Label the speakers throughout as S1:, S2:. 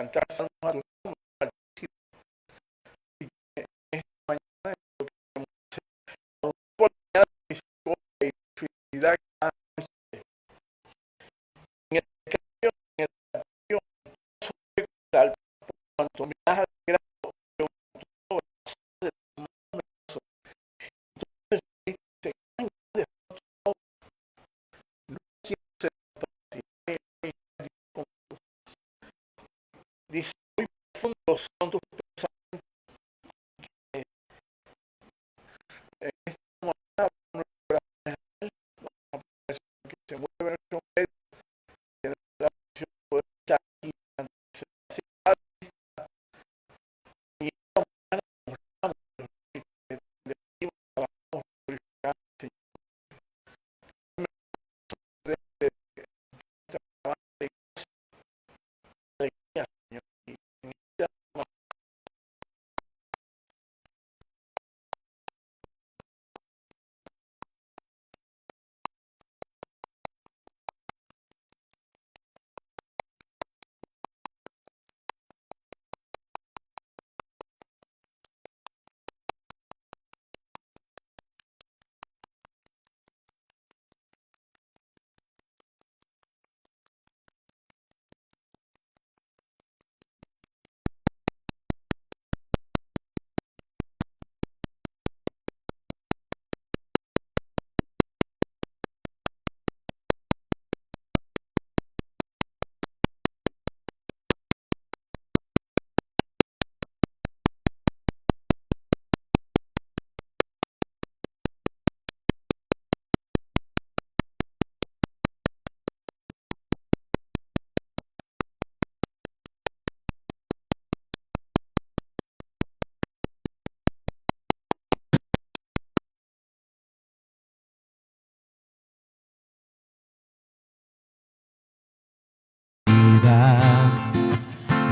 S1: cantar salmos a tu nombre, participar. Y que esta mañana yo queremos hacer una oportunidad de misericordia y fidelidad cada noche. En el cambio, en el cambio, sobre el cuanto me has alegrado, yo todo de tu mano. Entonces dice, ay, de todo, no quiero ser para ti. Dice, muy profundos son tus pensamientos. En esta mañana, una persona que se mueve en nuestro medio, tiene la bendición de poder estar aquí ante esa necesidad. Y esta mañana honramos que de aquí vamos a glorificar al Señor. De nuestra amada iglesia, Señor. Y en esta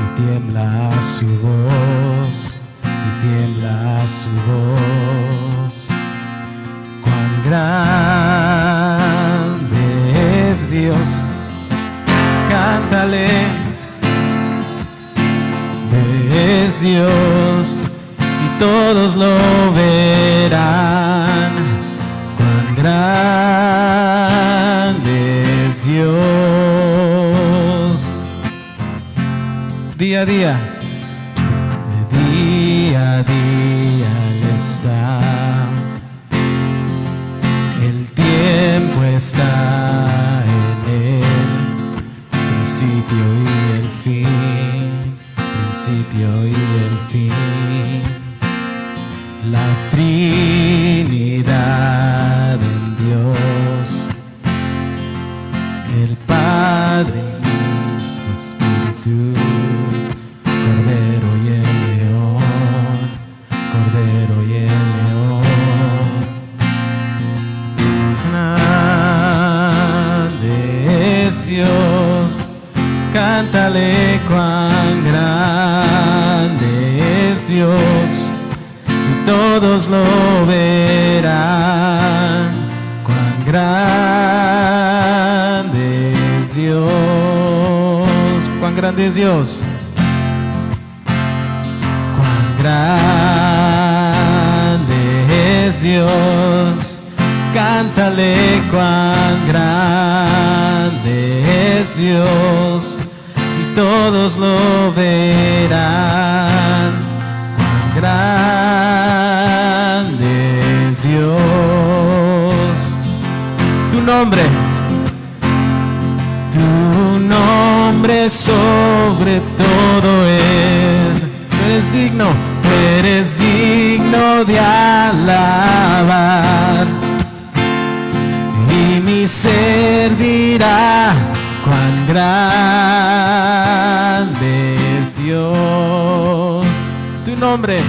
S2: y tiembla su voz, y tiembla su voz. Cuán grande es Dios, cántale, es Dios, y todos lo verán. Cuán grande es Dios. Día a día, día a día Él está. El tiempo está en Él, principio y el fin, principio y el fin. La Trinidad en Dios, el Padre, Hijo, Espíritu, Cordero y el León, Cordero y el León. Grande es Dios, cántale cuán grande es Dios, y todos lo verán. Cuán grande es Dios, cuán grande es Dios. Cuán grande es Dios, cántale cuán grande es Dios, y todos lo verán. Cuán grande es Dios. Tu nombre sobre todo es. Tú eres digno de alabar. Y mi ser dirá cuán grande es Dios. Tu nombre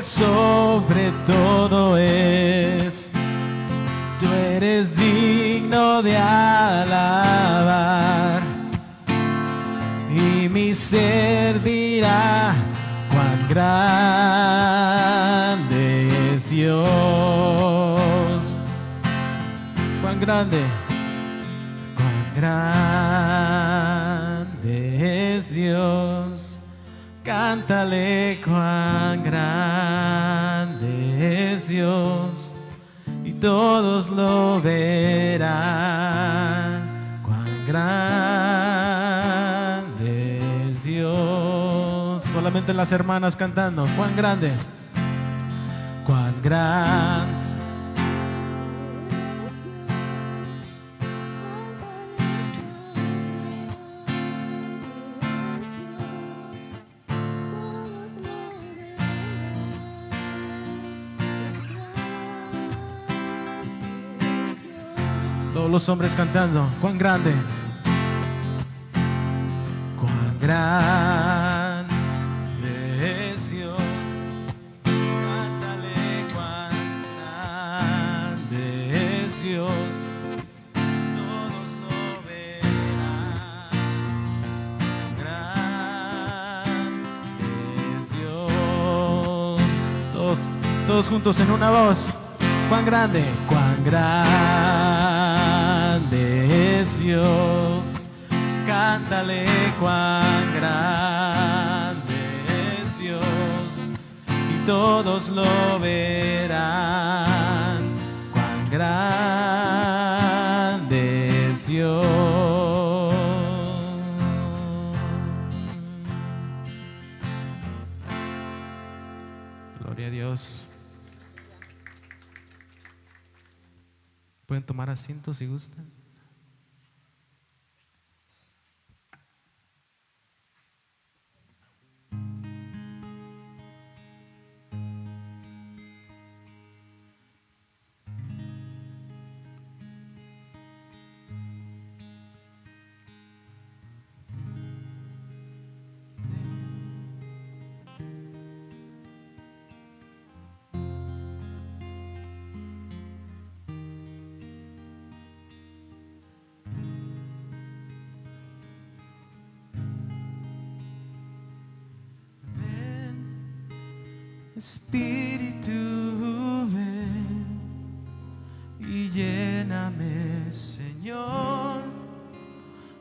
S2: sobre todo es. Tú eres digno de alabar. Y mi ser dirá cuán grande es Dios. Cuán grande grande es Dios. Cántale cuán grande es Dios, y todos lo verán. Cuán grande es Dios. Solamente las hermanas cantando. Cuán grande. Cuán grande. Todos los hombres cantando. Cuán grande. Cuán grande es Dios. Cántale cuán grande es Dios. Todos lo verán. Grande es Dios. Todos juntos en una voz. Cuán grande. Cuán grande es Dios. Cántale cuán grande es Dios, y todos lo verán. Cuán grande es Dios. Gloria a Dios. Pueden tomar asiento si gustan. Espíritu, ven y lléname, Señor,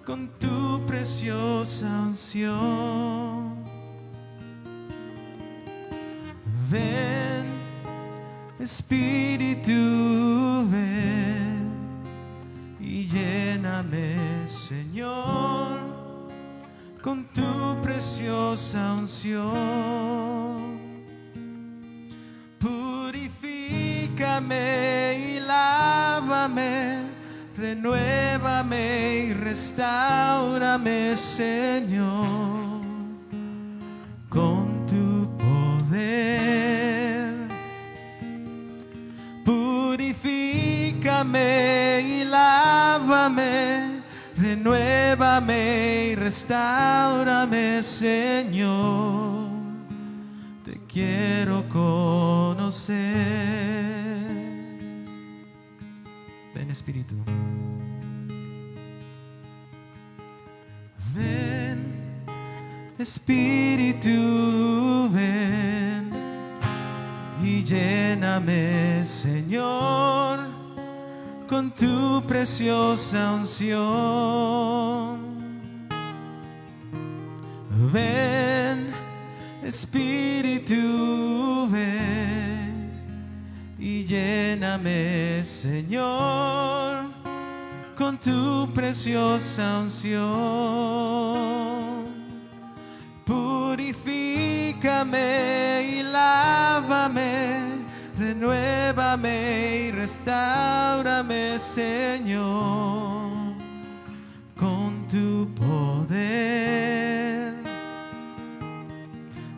S2: con tu preciosa unción. Ven, Espíritu, ven y lléname, Señor, con tu preciosa unción. Purifícame y lávame, renuévame y restáurame, Señor, con tu poder. Purifícame y lávame, renuévame y restáurame, Señor. Te quiero conocer. Ven, Espíritu. Ven, Espíritu, ven y lléname, Señor, con tu preciosa unción. Ven, Espíritu, ven y lléname, Señor, con tu preciosa unción. Purifícame y lávame, renuévame y restáurame, Señor, con tu poder.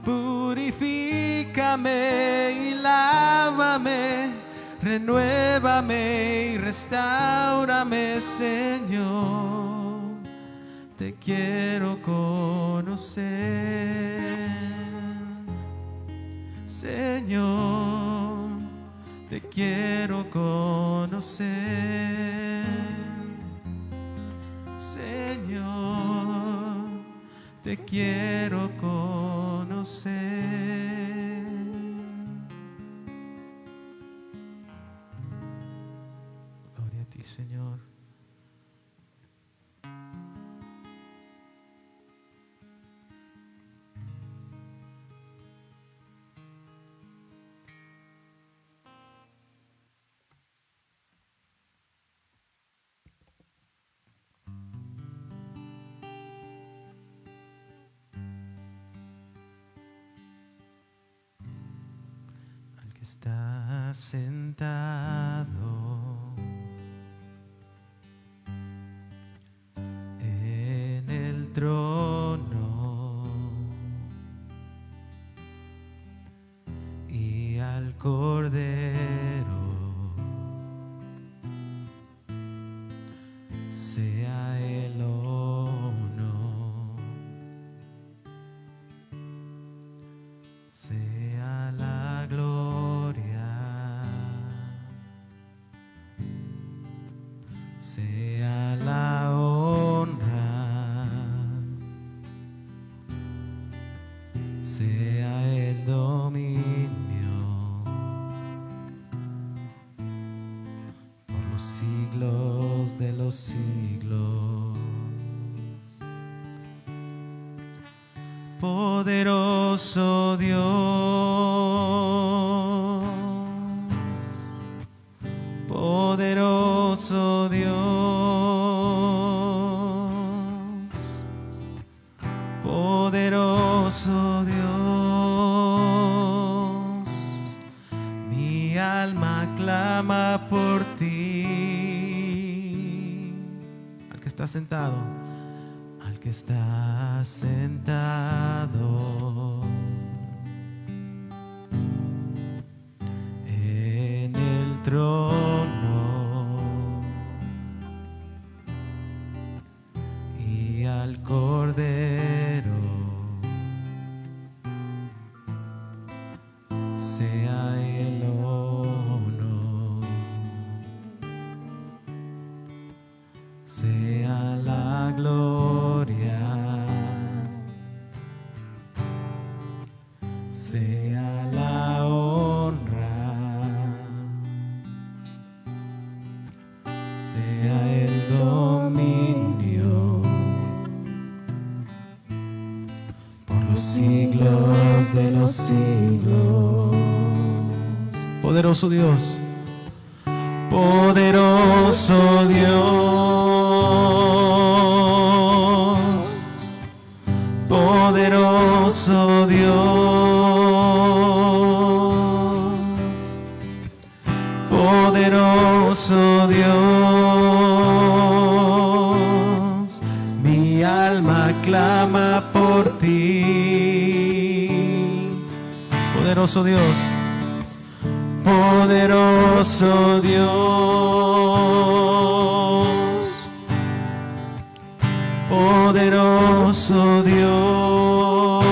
S2: Purifícame y lávame, renuévame y restáurame, Señor. Te quiero conocer, Señor. Te quiero conocer, Señor. Te quiero conocer. Gloria a ti, Señor. está sentado en el trono y al Cordero sea el honor, sea la gloria, sea la honra, sea el dominio por los siglos de los siglos. Poderoso Dios, poderoso Dios, poderoso Dios, mi alma clama por ti. Al que está sentado, al que está sentado en el trono y al Cordero sea el honor, sea la gloria, sea la honra, sea el dominio por los siglos de los siglos. Poderoso Dios, poderoso Dios, poderoso Dios, poderoso Dios, mi alma clama por ti. Poderoso Dios, poderoso Dios, poderoso Dios,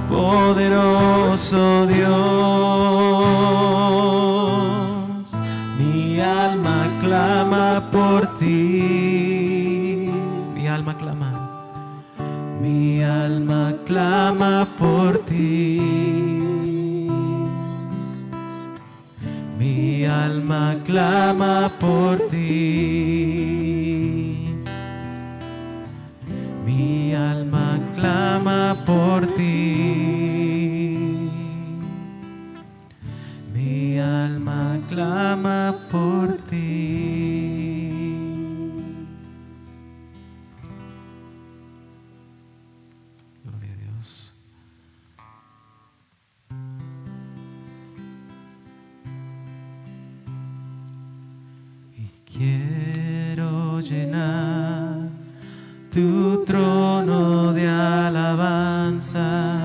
S2: poderoso Dios, mi alma clama por ti. Mi alma clama, mi alma clama por ti. Mi alma clama por ti. Mi alma clama por ti. Mi alma clama por ti. Gloria a Dios. Quiero llenar tu trono de alabanza.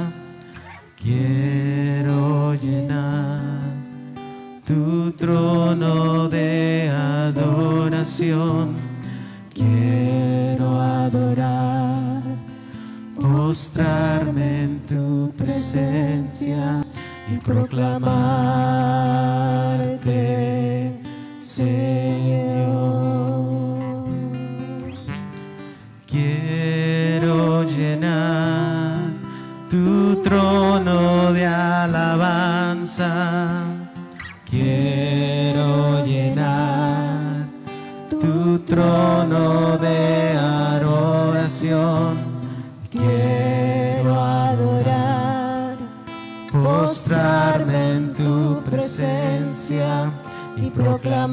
S2: Quiero llenar tu trono de adoración. Quiero adorar, postrarme en tu presencia y proclamarte, Señor. Quiero llenar tu trono de alabanza. Quiero llenar tu trono de adoración. Quiero adorar, postrarme en tu presencia y proclamarte,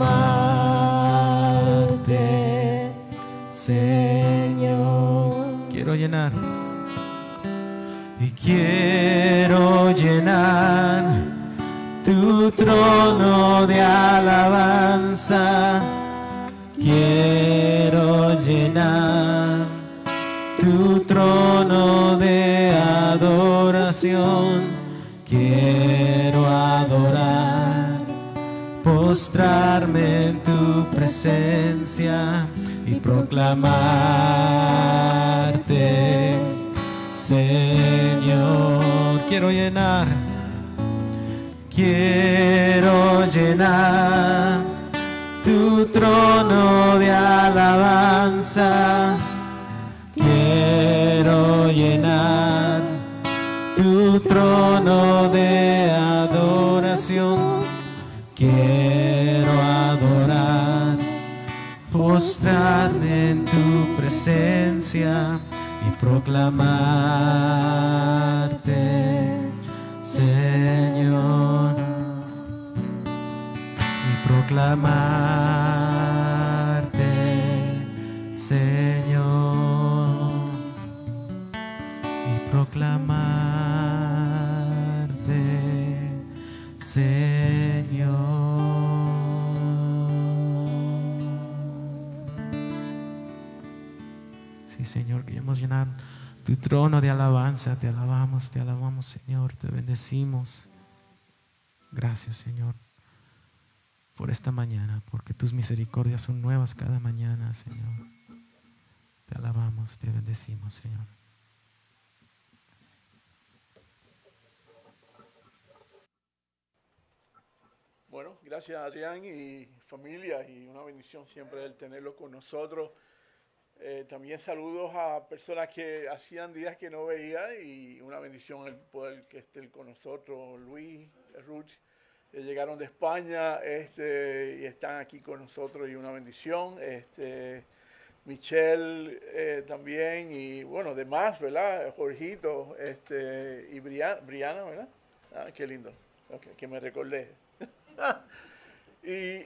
S2: Señor. Quiero llenar y quiero llenar tu trono de alabanza. Quiero llenar tu trono de adoración. Quiero adorar, postrarme en tu presencia y proclamarte, Señor. Quiero llenar tu trono de alabanza. Quiero llenar tu trono de adoración. Quiero adorar, postrarme en tu presencia y proclamarte, Señor. Y proclamarte, Señor. Y proclamarte, Señor. Sí, Señor, queremos llenar tu trono de alabanza. Te alabamos, Señor. Te bendecimos. Gracias, Señor, por esta mañana, porque tus misericordias son nuevas cada mañana, Señor. Te alabamos, te bendecimos, Señor.
S1: Bueno, gracias Adrián y familia, y una bendición siempre el tenerlo con nosotros. También saludos a personas que hacían días que no veía, y una bendición el poder que estén con nosotros. Luis, Ruth, llegaron de España y están aquí con nosotros, y una bendición. Michelle también, y bueno, demás, ¿verdad? Jorgito y Briana, ¿verdad? Ah, qué lindo. Okay, que me recordé. Y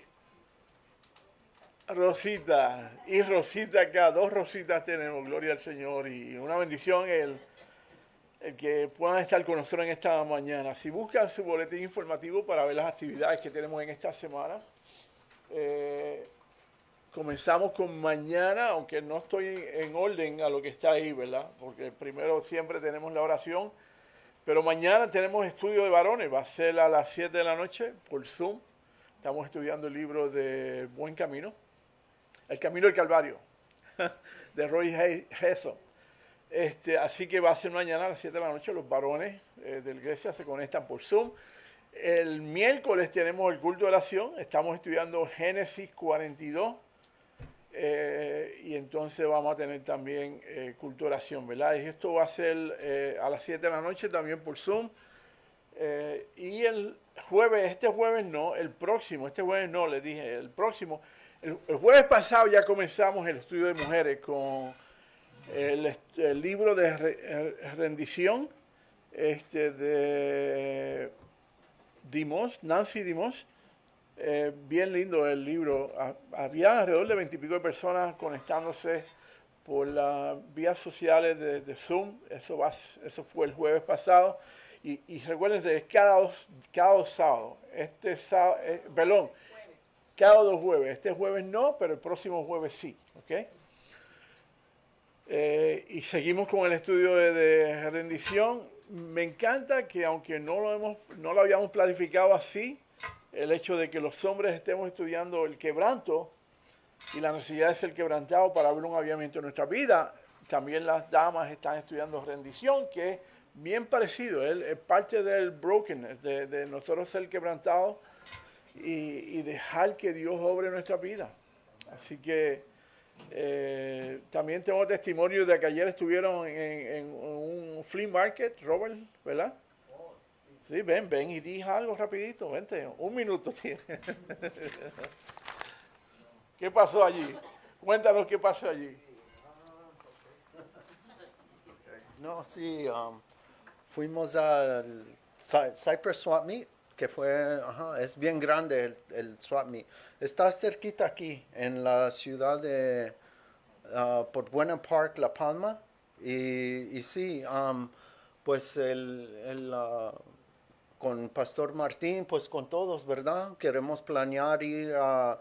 S1: Rosita acá, dos Rositas tenemos, gloria al Señor, y una bendición el que puedan estar con nosotros en esta mañana. Si buscan su boletín informativo para ver las actividades que tenemos en esta semana, comenzamos con mañana, aunque no estoy en orden a lo que está ahí, ¿verdad? Porque primero siempre tenemos la oración, pero mañana tenemos estudio de varones, va a ser a las 7 de la noche por Zoom. Estamos estudiando el libro de Buen Camino, El Camino del Calvario, de Roy Hesson. Así que va a ser mañana a las 7 de la noche. Los varones de la iglesia se conectan por Zoom. El miércoles tenemos el culto de oración. Estamos estudiando Génesis 42. Y entonces vamos a tener también culto de oración, ¿verdad? Y esto va a ser a las 7 de la noche también por Zoom. Y el jueves, este jueves no, les dije, el próximo. El jueves pasado ya comenzamos el estudio de mujeres con el libro de rendición de Nancy Dimos. Bien lindo el libro. Había alrededor de 20 y pico de personas conectándose por las vías sociales de Zoom. Eso fue el jueves pasado. Y recuérdense, es cada dos sábados. Perdón, cada 2 jueves. Este jueves no, pero el próximo jueves sí. ¿Okay? Y seguimos con el estudio de rendición. Me encanta que, aunque no lo habíamos planificado así, el hecho de que los hombres estemos estudiando el quebranto y la necesidad de ser quebrantado para ver un avivamiento en nuestra vida. También las damas están estudiando rendición, que es bien parecido. Es parte del brokenness, de nosotros ser quebrantados y dejar que Dios obre en nuestra vida. Así que también tengo testimonio de que ayer estuvieron en un flea market, Robert, ¿verdad? Sí, ven y di algo rapidito, vente, 1 minuto tiene. ¿Qué pasó allí? Cuéntanos qué pasó allí.
S3: No, sí, fuimos al Cypress Swap Meet, que es bien grande el Swap Meet. Está cerquita aquí, en la ciudad de, por Buena Park, La Palma. Y sí, pues con Pastor Martín, pues con todos, ¿verdad? Queremos planear ir a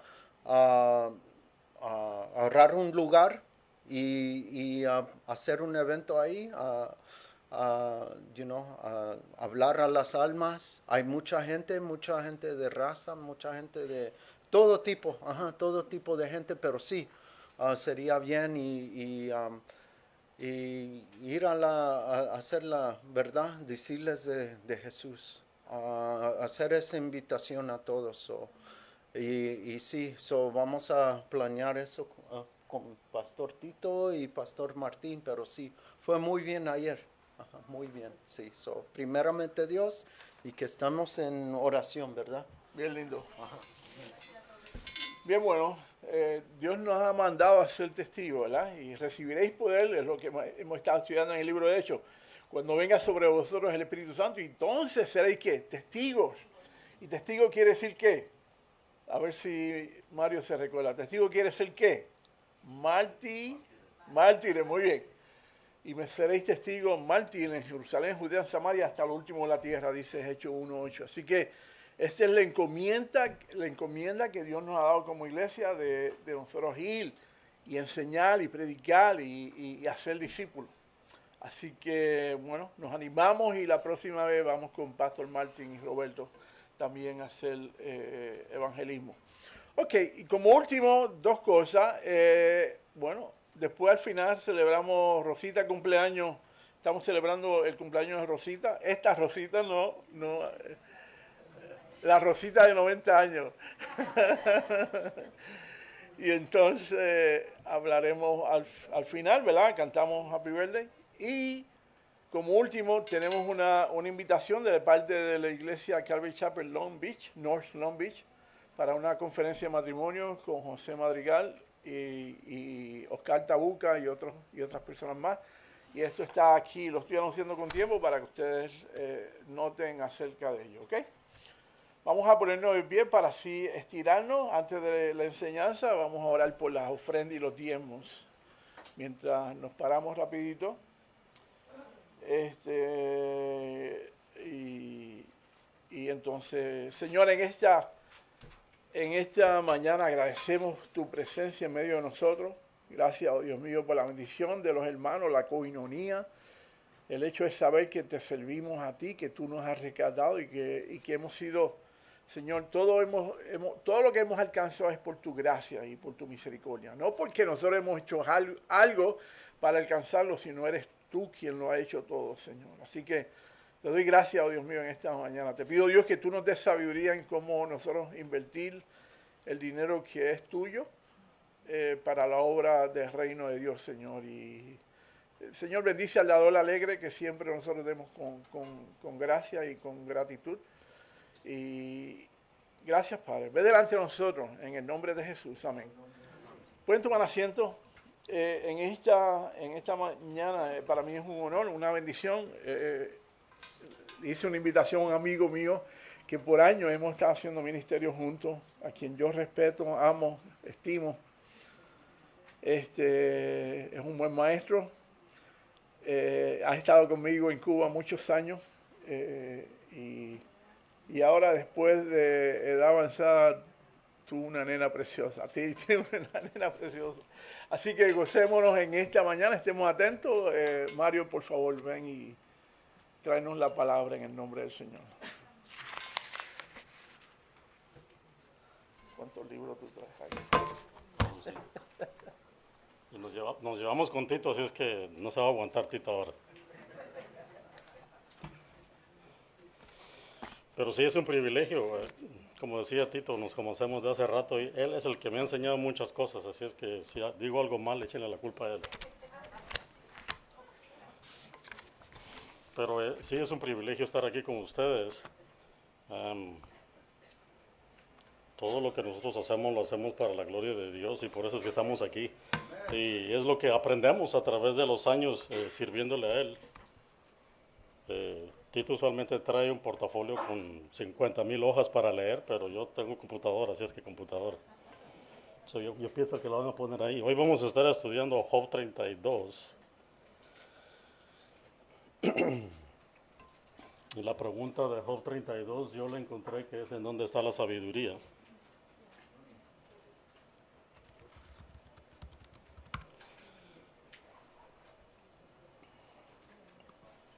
S3: agarrar un lugar y a hacer un evento ahí, a hablar a las almas. Hay mucha gente de raza, mucha gente de todo tipo, todo tipo de gente, pero sí, sería bien y ir a hacer la verdad, decirles de Jesús, hacer esa invitación a todos. Y sí, vamos a planear eso con Pastor Tito y Pastor Martín, pero sí, fue muy bien ayer. Muy bien, sí. Primeramente Dios y que estamos en oración, ¿verdad?
S1: Bien lindo. Bien bueno. Dios nos ha mandado a ser testigos, ¿verdad? Y recibiréis poder, es lo que hemos estado estudiando en el libro de Hechos. Cuando venga sobre vosotros el Espíritu Santo, y entonces seréis ¿qué? Testigos. ¿Y testigo quiere decir qué? A ver si Mario se recuerda. ¿Testigo quiere decir qué? Mártires, muy bien. Y me seréis testigos mártires en Jerusalén, Judea, en Samaria, hasta lo último de la tierra, dice Hechos 1:8. Así que esta es la encomienda que Dios nos ha dado como iglesia de nosotros ir y enseñar y predicar y hacer discípulos. Así que, bueno, nos animamos y la próxima vez vamos con Pastor Martín y Roberto también a hacer evangelismo. Ok, y como último, dos cosas. Bueno, después al final celebramos Rosita cumpleaños. Estamos celebrando el cumpleaños de Rosita. Esta Rosita no, la Rosita de 90 años. Y entonces hablaremos al final, ¿verdad? Cantamos Happy Birthday. Y como último, tenemos una invitación de parte de la iglesia Calvary Chapel Long Beach, North Long Beach, para una conferencia de matrimonio con José Madrigal y Oscar Tabuca y otras personas más. Y esto está aquí, lo estoy anunciando con tiempo para que ustedes noten acerca de ello, ¿ok? Vamos a ponernos de pie para así estirarnos antes de la enseñanza. Vamos a orar por las ofrendas y los diezmos. Mientras nos paramos rapidito. Y entonces, Señor, en esta mañana agradecemos tu presencia en medio de nosotros. Gracias, oh Dios mío, por la bendición de los hermanos, la coinonía, el hecho de saber que te servimos a ti, que tú nos has rescatado y que hemos sido, Señor, todo lo que hemos alcanzado es por tu gracia y por tu misericordia. No porque nosotros hemos hecho algo para alcanzarlo, sino eres tú quien lo ha hecho todo, Señor. Así que te doy gracias, oh Dios mío, en esta mañana. Te pido, Dios, que tú nos des sabiduría en cómo nosotros invertir el dinero que es tuyo para la obra del reino de Dios, Señor. Y Señor, bendice al dador alegre que siempre nosotros demos con gracia y con gratitud. Y gracias, Padre. Ve delante de nosotros, en el nombre de Jesús. Amén. ¿Pueden tomar asiento? En esta mañana para mí es un honor, una bendición. Hice una invitación a un amigo mío que por años hemos estado haciendo ministerio juntos, a quien yo respeto, amo, estimo. Es un buen maestro. Ha estado conmigo en Cuba muchos años y ahora después de edad avanzada tuvo una nena preciosa. Tiene una nena preciosa. Así que gocémonos en esta mañana, estemos atentos. Mario, por favor, ven y tráenos la palabra en el nombre del Señor. ¿Cuántos libros tú traes aquí?
S4: Y nos llevamos con Tito, así es que no se va a aguantar Tito ahora. Pero sí es un privilegio, como decía Tito, nos conocemos de hace rato y él es el que me ha enseñado muchas cosas, así es que si digo algo mal, échenle la culpa a él. Pero sí es un privilegio estar aquí con ustedes. Todo lo que nosotros hacemos lo hacemos para la gloria de Dios y por eso es que estamos aquí. Y es lo que aprendemos a través de los años sirviéndole a Él. Tito usualmente trae un portafolio con 50,000 hojas para leer, pero yo tengo computadora, así es que computadora. Yo pienso que lo van a poner ahí. Hoy vamos a estar estudiando Job 32. Y la pregunta de Job 32 yo la encontré que es en dónde está la sabiduría.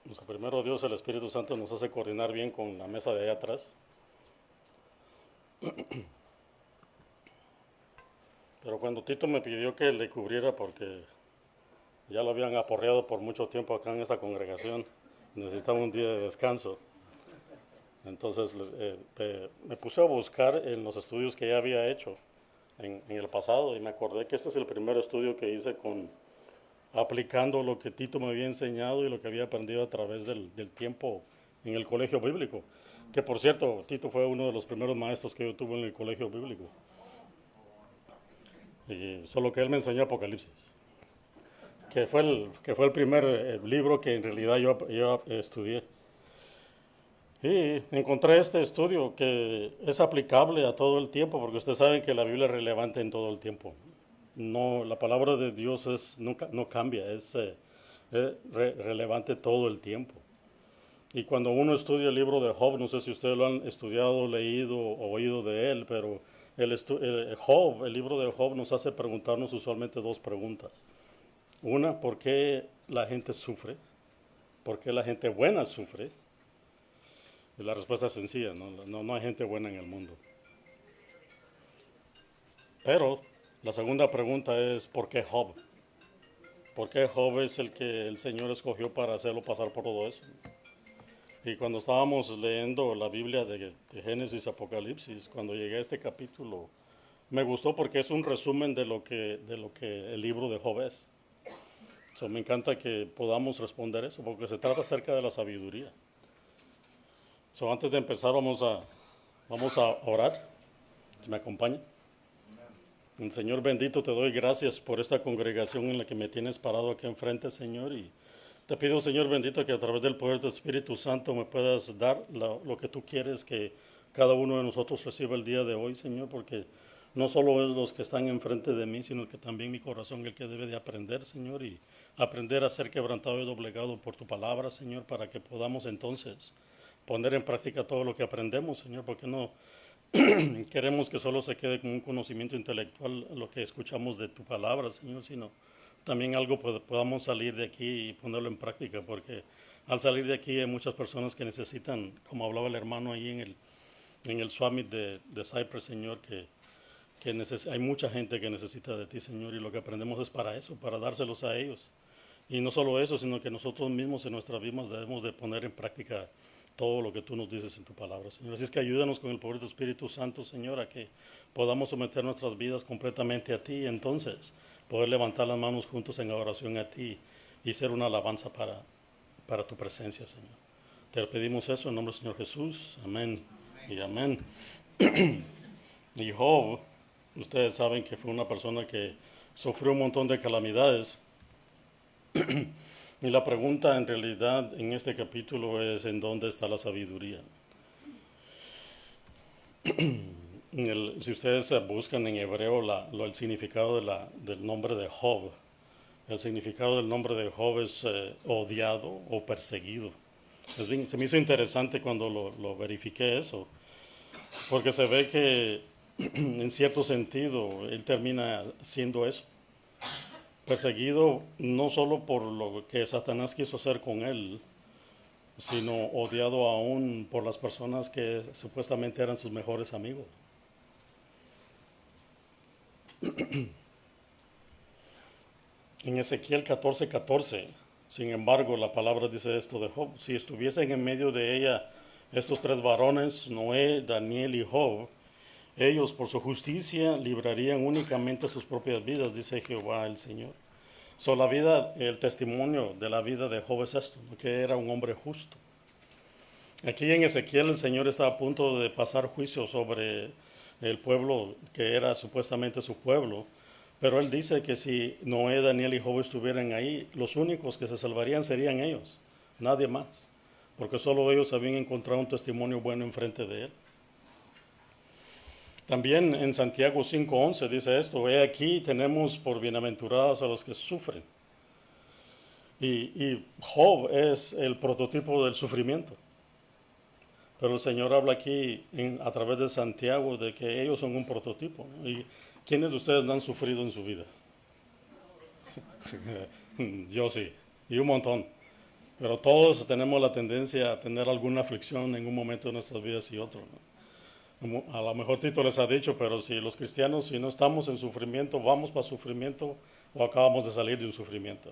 S4: O sea, primero Dios, el Espíritu Santo nos hace coordinar bien con la mesa de allá atrás. Pero cuando Tito me pidió que le cubriera porque ya lo habían aporreado por mucho tiempo acá en esta congregación, necesitaba un día de descanso. Entonces me puse a buscar en los estudios que ya había hecho en el pasado y me acordé que este es el primer estudio que hice aplicando lo que Tito me había enseñado y lo que había aprendido a través del tiempo en el colegio bíblico. Que por cierto, Tito fue uno de los primeros maestros que yo tuve en el colegio bíblico. Y solo que él me enseñó Apocalipsis, que fue el primer libro que en realidad yo estudié. Y encontré este estudio que es aplicable a todo el tiempo, porque ustedes saben que la Biblia es relevante en todo el tiempo. No, la palabra de Dios no cambia, es relevante todo el tiempo. Y cuando uno estudia el libro de Job, no sé si ustedes lo han estudiado, leído o oído de él, pero el libro de Job nos hace preguntarnos usualmente dos preguntas. Una, ¿por qué la gente sufre? ¿Por qué la gente buena sufre? Y la respuesta es sencilla, no hay gente buena en el mundo. Pero la segunda pregunta es, ¿por qué Job? ¿Por qué Job es el que el Señor escogió para hacerlo pasar por todo eso? Y cuando estábamos leyendo la Biblia de Génesis, Apocalipsis, cuando llegué a este capítulo, me gustó porque es un resumen de lo que el libro de Job es. So, me encanta que podamos responder eso, porque se trata acerca de la sabiduría. So, antes de empezar vamos a orar. Si me acompaña. Señor bendito, te doy gracias por esta congregación en la que me tienes parado aquí enfrente, Señor, y te pido, Señor bendito, que a través del poder del Espíritu Santo me puedas dar lo que tú quieres que cada uno de nosotros reciba el día de hoy, Señor, porque no solo es los que están enfrente de mí, sino que también mi corazón el que debe de aprender, Señor, y aprender a ser quebrantado y doblegado por tu palabra, Señor, para que podamos entonces poner en práctica todo lo que aprendemos, Señor, porque no queremos que solo se quede como un conocimiento intelectual lo que escuchamos de tu palabra, Señor, sino también algo podamos salir de aquí y ponerlo en práctica, porque al salir de aquí hay muchas personas que necesitan, como hablaba el hermano ahí en el Summit de Cypress, Señor, que hay mucha gente que necesita de ti, Señor, y lo que aprendemos es para eso, para dárselos a ellos. Y no solo eso, sino que nosotros mismos en nuestras vidas debemos de poner en práctica todo lo que tú nos dices en tu palabra, Señor. Así es que ayúdanos con el poder del Espíritu Santo, Señor, a que podamos someter nuestras vidas completamente a ti y entonces poder levantar las manos juntos en oración a ti y ser una alabanza para tu presencia, Señor. Te pedimos eso en nombre del Señor Jesús. Amén y amén. Y Job, ustedes saben que fue una persona que sufrió un montón de calamidades. Y la pregunta en realidad en este capítulo es ¿en dónde está la sabiduría? Si ustedes buscan en hebreo el significado del nombre de Job, el significado del nombre de Job es odiado o perseguido. Se me hizo interesante cuando lo verifiqué eso, porque se ve que en cierto sentido él termina siendo eso. Perseguido no solo por lo que Satanás quiso hacer con él, sino odiado aún por las personas que supuestamente eran sus mejores amigos. En Ezequiel 14:14, sin embargo, la palabra dice esto de Job: si estuviesen en medio de ella estos tres varones, Noé, Daniel y Job, ellos por su justicia librarían únicamente sus propias vidas, dice Jehová el Señor. El testimonio de la vida de Job es esto, que era un hombre justo. Aquí en Ezequiel el Señor está a punto de pasar juicio sobre el pueblo que era supuestamente su pueblo, pero él dice que si Noé, Daniel y Job estuvieran ahí, los únicos que se salvarían serían ellos, nadie más, porque solo ellos habían encontrado un testimonio bueno enfrente de él. También en Santiago 5:11 dice esto: he aquí tenemos por bienaventurados a los que sufren. Y Job es el prototipo del sufrimiento. Pero el Señor habla aquí a través de Santiago de que ellos son un prototipo, ¿no? ¿Y quiénes de ustedes no han sufrido en su vida? Yo sí, y un montón. Pero todos tenemos la tendencia a tener alguna aflicción en un momento de nuestras vidas y otro, ¿no? A lo mejor Tito les ha dicho, pero si los cristianos, si no estamos en sufrimiento, vamos para sufrimiento o acabamos de salir de un sufrimiento.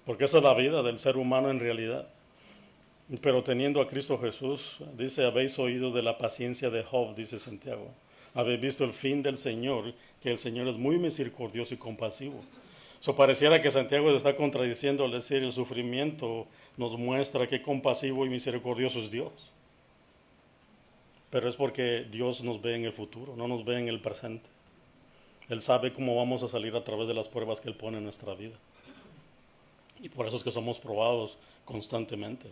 S4: Porque esa es la vida del ser humano en realidad. Pero teniendo a Cristo Jesús, dice, habéis oído de la paciencia de Job, dice Santiago. Habéis visto el fin del Señor, que el Señor es muy misericordioso y compasivo. So pareciera que Santiago se está contradiciendo al decir el sufrimiento nos muestra qué compasivo y misericordioso es Dios. Pero es porque Dios nos ve en el futuro, no nos ve en el presente. Él sabe cómo vamos a salir a través de las pruebas que Él pone en nuestra vida. Y por eso es que somos probados constantemente.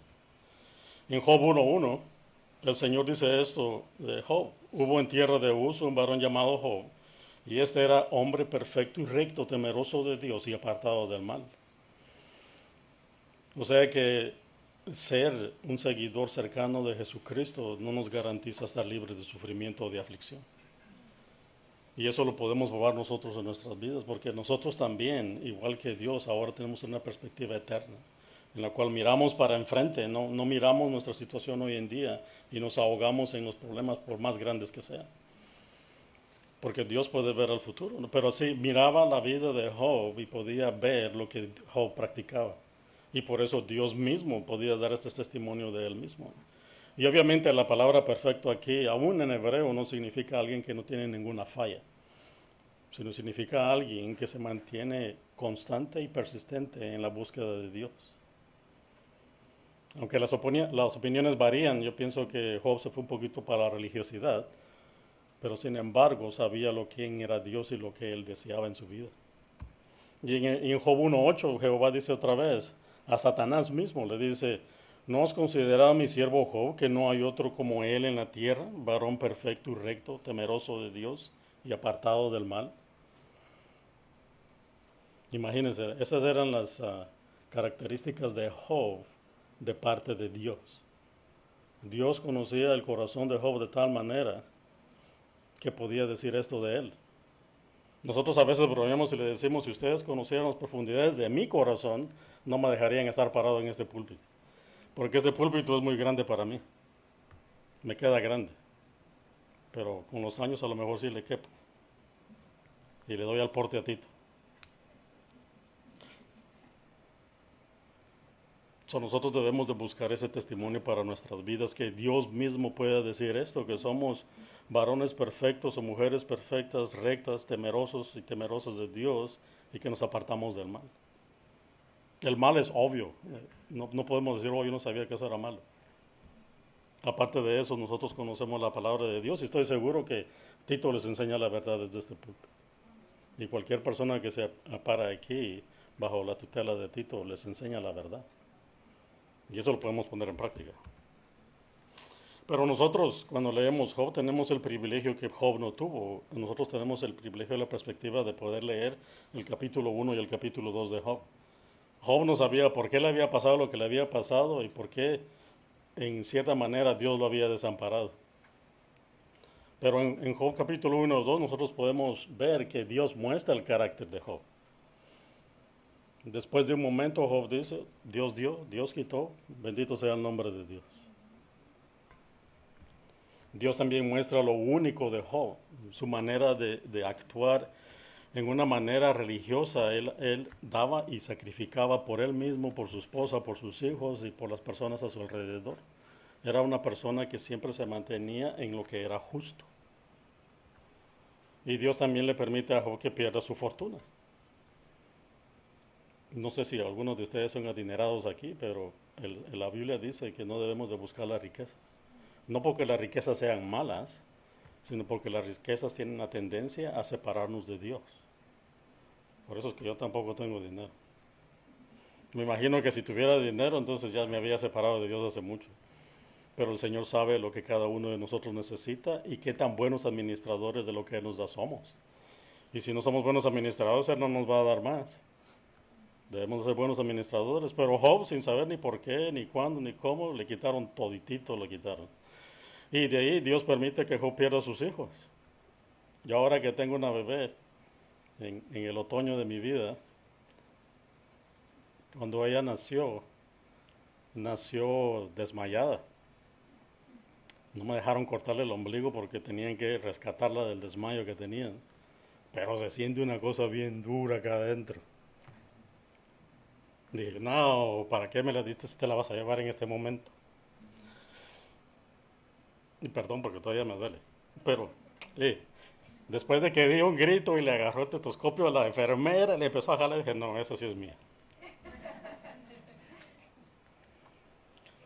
S4: En Job 1:1, el Señor dice esto de Job. Hubo en tierra de Uz un varón llamado Job, y este era hombre perfecto y recto, temeroso de Dios y apartado del mal. O sea que ser un seguidor cercano de Jesucristo no nos garantiza estar libres de sufrimiento o de aflicción. Y eso lo podemos probar nosotros en nuestras vidas, porque nosotros también, igual que Dios, ahora tenemos una perspectiva eterna, en la cual miramos para enfrente, no miramos nuestra situación hoy en día y nos ahogamos en los problemas por más grandes que sean. Porque Dios puede ver al futuro, ¿no? Pero así miraba la vida de Job y podía ver lo que Job practicaba. Y por eso Dios mismo podía dar este testimonio de él mismo. Y obviamente la palabra perfecto aquí, aún en hebreo, no significa alguien que no tiene ninguna falla, sino significa alguien que se mantiene constante y persistente en la búsqueda de Dios. Aunque las opiniones varían, yo pienso que Job se fue un poquito para la religiosidad, pero sin embargo sabía quién era Dios y lo que él deseaba en su vida. Y en Job 1:8 Jehová dice otra vez, a Satanás mismo le dice, ¿no has considerado a mi siervo Job, que no hay otro como él en la tierra, varón perfecto y recto, temeroso de Dios y apartado del mal? Imagínense, esas eran las características de Job de parte de Dios. Dios conocía el corazón de Job de tal manera que podía decir esto de él. Nosotros a veces bromeamos y le decimos, si ustedes conocieran las profundidades de mi corazón, no me dejarían estar parado en este púlpito. Porque este púlpito es muy grande para mí. Me queda grande. Pero con los años a lo mejor sí le quepo. Y le doy al porte a Tito. Nosotros debemos de buscar ese testimonio para nuestras vidas, que Dios mismo pueda decir esto, que somos varones perfectos o mujeres perfectas, rectas, temerosos y temerosas de Dios, y que nos apartamos del mal. El mal es obvio, no podemos decir, yo no sabía que eso era malo. Aparte de eso, nosotros conocemos la palabra de Dios y estoy seguro que Tito les enseña la verdad desde este punto. Y cualquier persona que se para aquí bajo la tutela de Tito les enseña la verdad. Y eso lo podemos poner en práctica. Pero nosotros, cuando leemos Job, tenemos el privilegio que Job no tuvo. Nosotros tenemos el privilegio de la perspectiva de poder leer el capítulo 1 y el capítulo 2 de Job. Job no sabía por qué le había pasado lo que le había pasado y por qué, en cierta manera, Dios lo había desamparado. Pero en Job capítulo 1 o 2 nosotros podemos ver que Dios muestra el carácter de Job. Después de un momento Job dice, Dios dio, Dios quitó, bendito sea el nombre de Dios. Dios también muestra lo único de Job, su manera de actuar en una manera religiosa. Él daba y sacrificaba por él mismo, por su esposa, por sus hijos y por las personas a su alrededor. Era una persona que siempre se mantenía en lo que era justo. Y Dios también le permite a Job que pierda su fortuna. No sé si algunos de ustedes son adinerados aquí, pero la Biblia dice que no debemos de buscar las riquezas. No porque las riquezas sean malas, sino porque las riquezas tienen una tendencia a separarnos de Dios. Por eso es que yo tampoco tengo dinero. Me imagino que si tuviera dinero, entonces ya me había separado de Dios hace mucho. Pero el Señor sabe lo que cada uno de nosotros necesita y qué tan buenos administradores de lo que Él nos da somos. Y si no somos buenos administradores, Él no nos va a dar más. Debemos ser buenos administradores, pero Job, sin saber ni por qué, ni cuándo, ni cómo, le quitaron toditito, le quitaron. Y de ahí Dios permite que Job pierda a sus hijos. Yo ahora que tengo una bebé en el otoño de mi vida, cuando ella nació desmayada. No me dejaron cortarle el ombligo porque tenían que rescatarla del desmayo que tenían. Pero se siente una cosa bien dura acá adentro. Dije, no, ¿para qué me la diste si te la vas a llevar en este momento? Y perdón porque todavía me duele. Pero, después de que di un grito y le agarró el estetoscopio a la enfermera, le empezó a jalar, dije, no, esa sí es mía.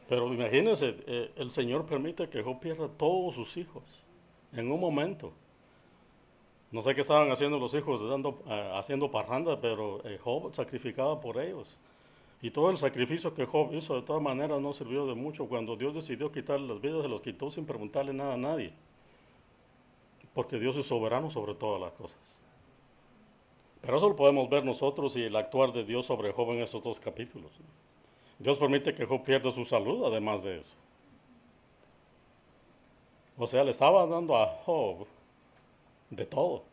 S4: Pero imagínense, el Señor permite que Job pierda todos sus hijos en un momento. No sé qué estaban haciendo los hijos, haciendo parranda, pero Job sacrificaba por ellos. Y todo el sacrificio que Job hizo de todas maneras no sirvió de mucho. Cuando Dios decidió quitarle las vidas, se los quitó sin preguntarle nada a nadie. Porque Dios es soberano sobre todas las cosas. Pero eso lo podemos ver nosotros y el actuar de Dios sobre Job en estos dos capítulos. Dios permite que Job pierda su salud además de eso. O sea, le estaba dando a Job de todo.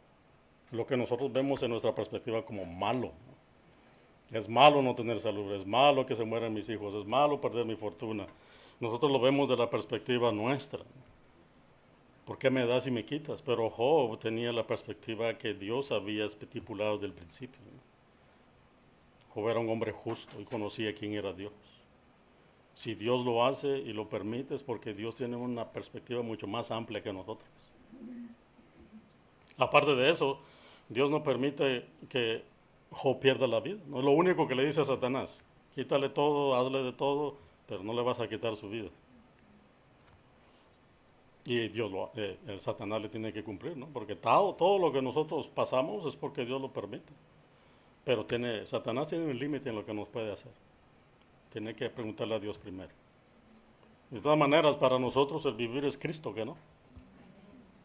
S4: Lo que nosotros vemos en nuestra perspectiva como malo. Es malo no tener salud, es malo que se mueran mis hijos, es malo perder mi fortuna. Nosotros lo vemos de la perspectiva nuestra. ¿Por qué me das y me quitas? Pero Job tenía la perspectiva que Dios había estipulado desde el principio. Job era un hombre justo y conocía quién era Dios. Si Dios lo hace y lo permite es porque Dios tiene una perspectiva mucho más amplia que nosotros. Aparte de eso, Dios no permite que Job pierda la vida. No es lo único que le dice a Satanás. Quítale todo, hazle de todo, pero no le vas a quitar su vida. Y Dios el Satanás le tiene que cumplir, ¿no? Porque todo lo que nosotros pasamos es porque Dios lo permite. Pero Satanás tiene un límite en lo que nos puede hacer. Tiene que preguntarle a Dios primero. De todas maneras, para nosotros el vivir es Cristo, ¿que no?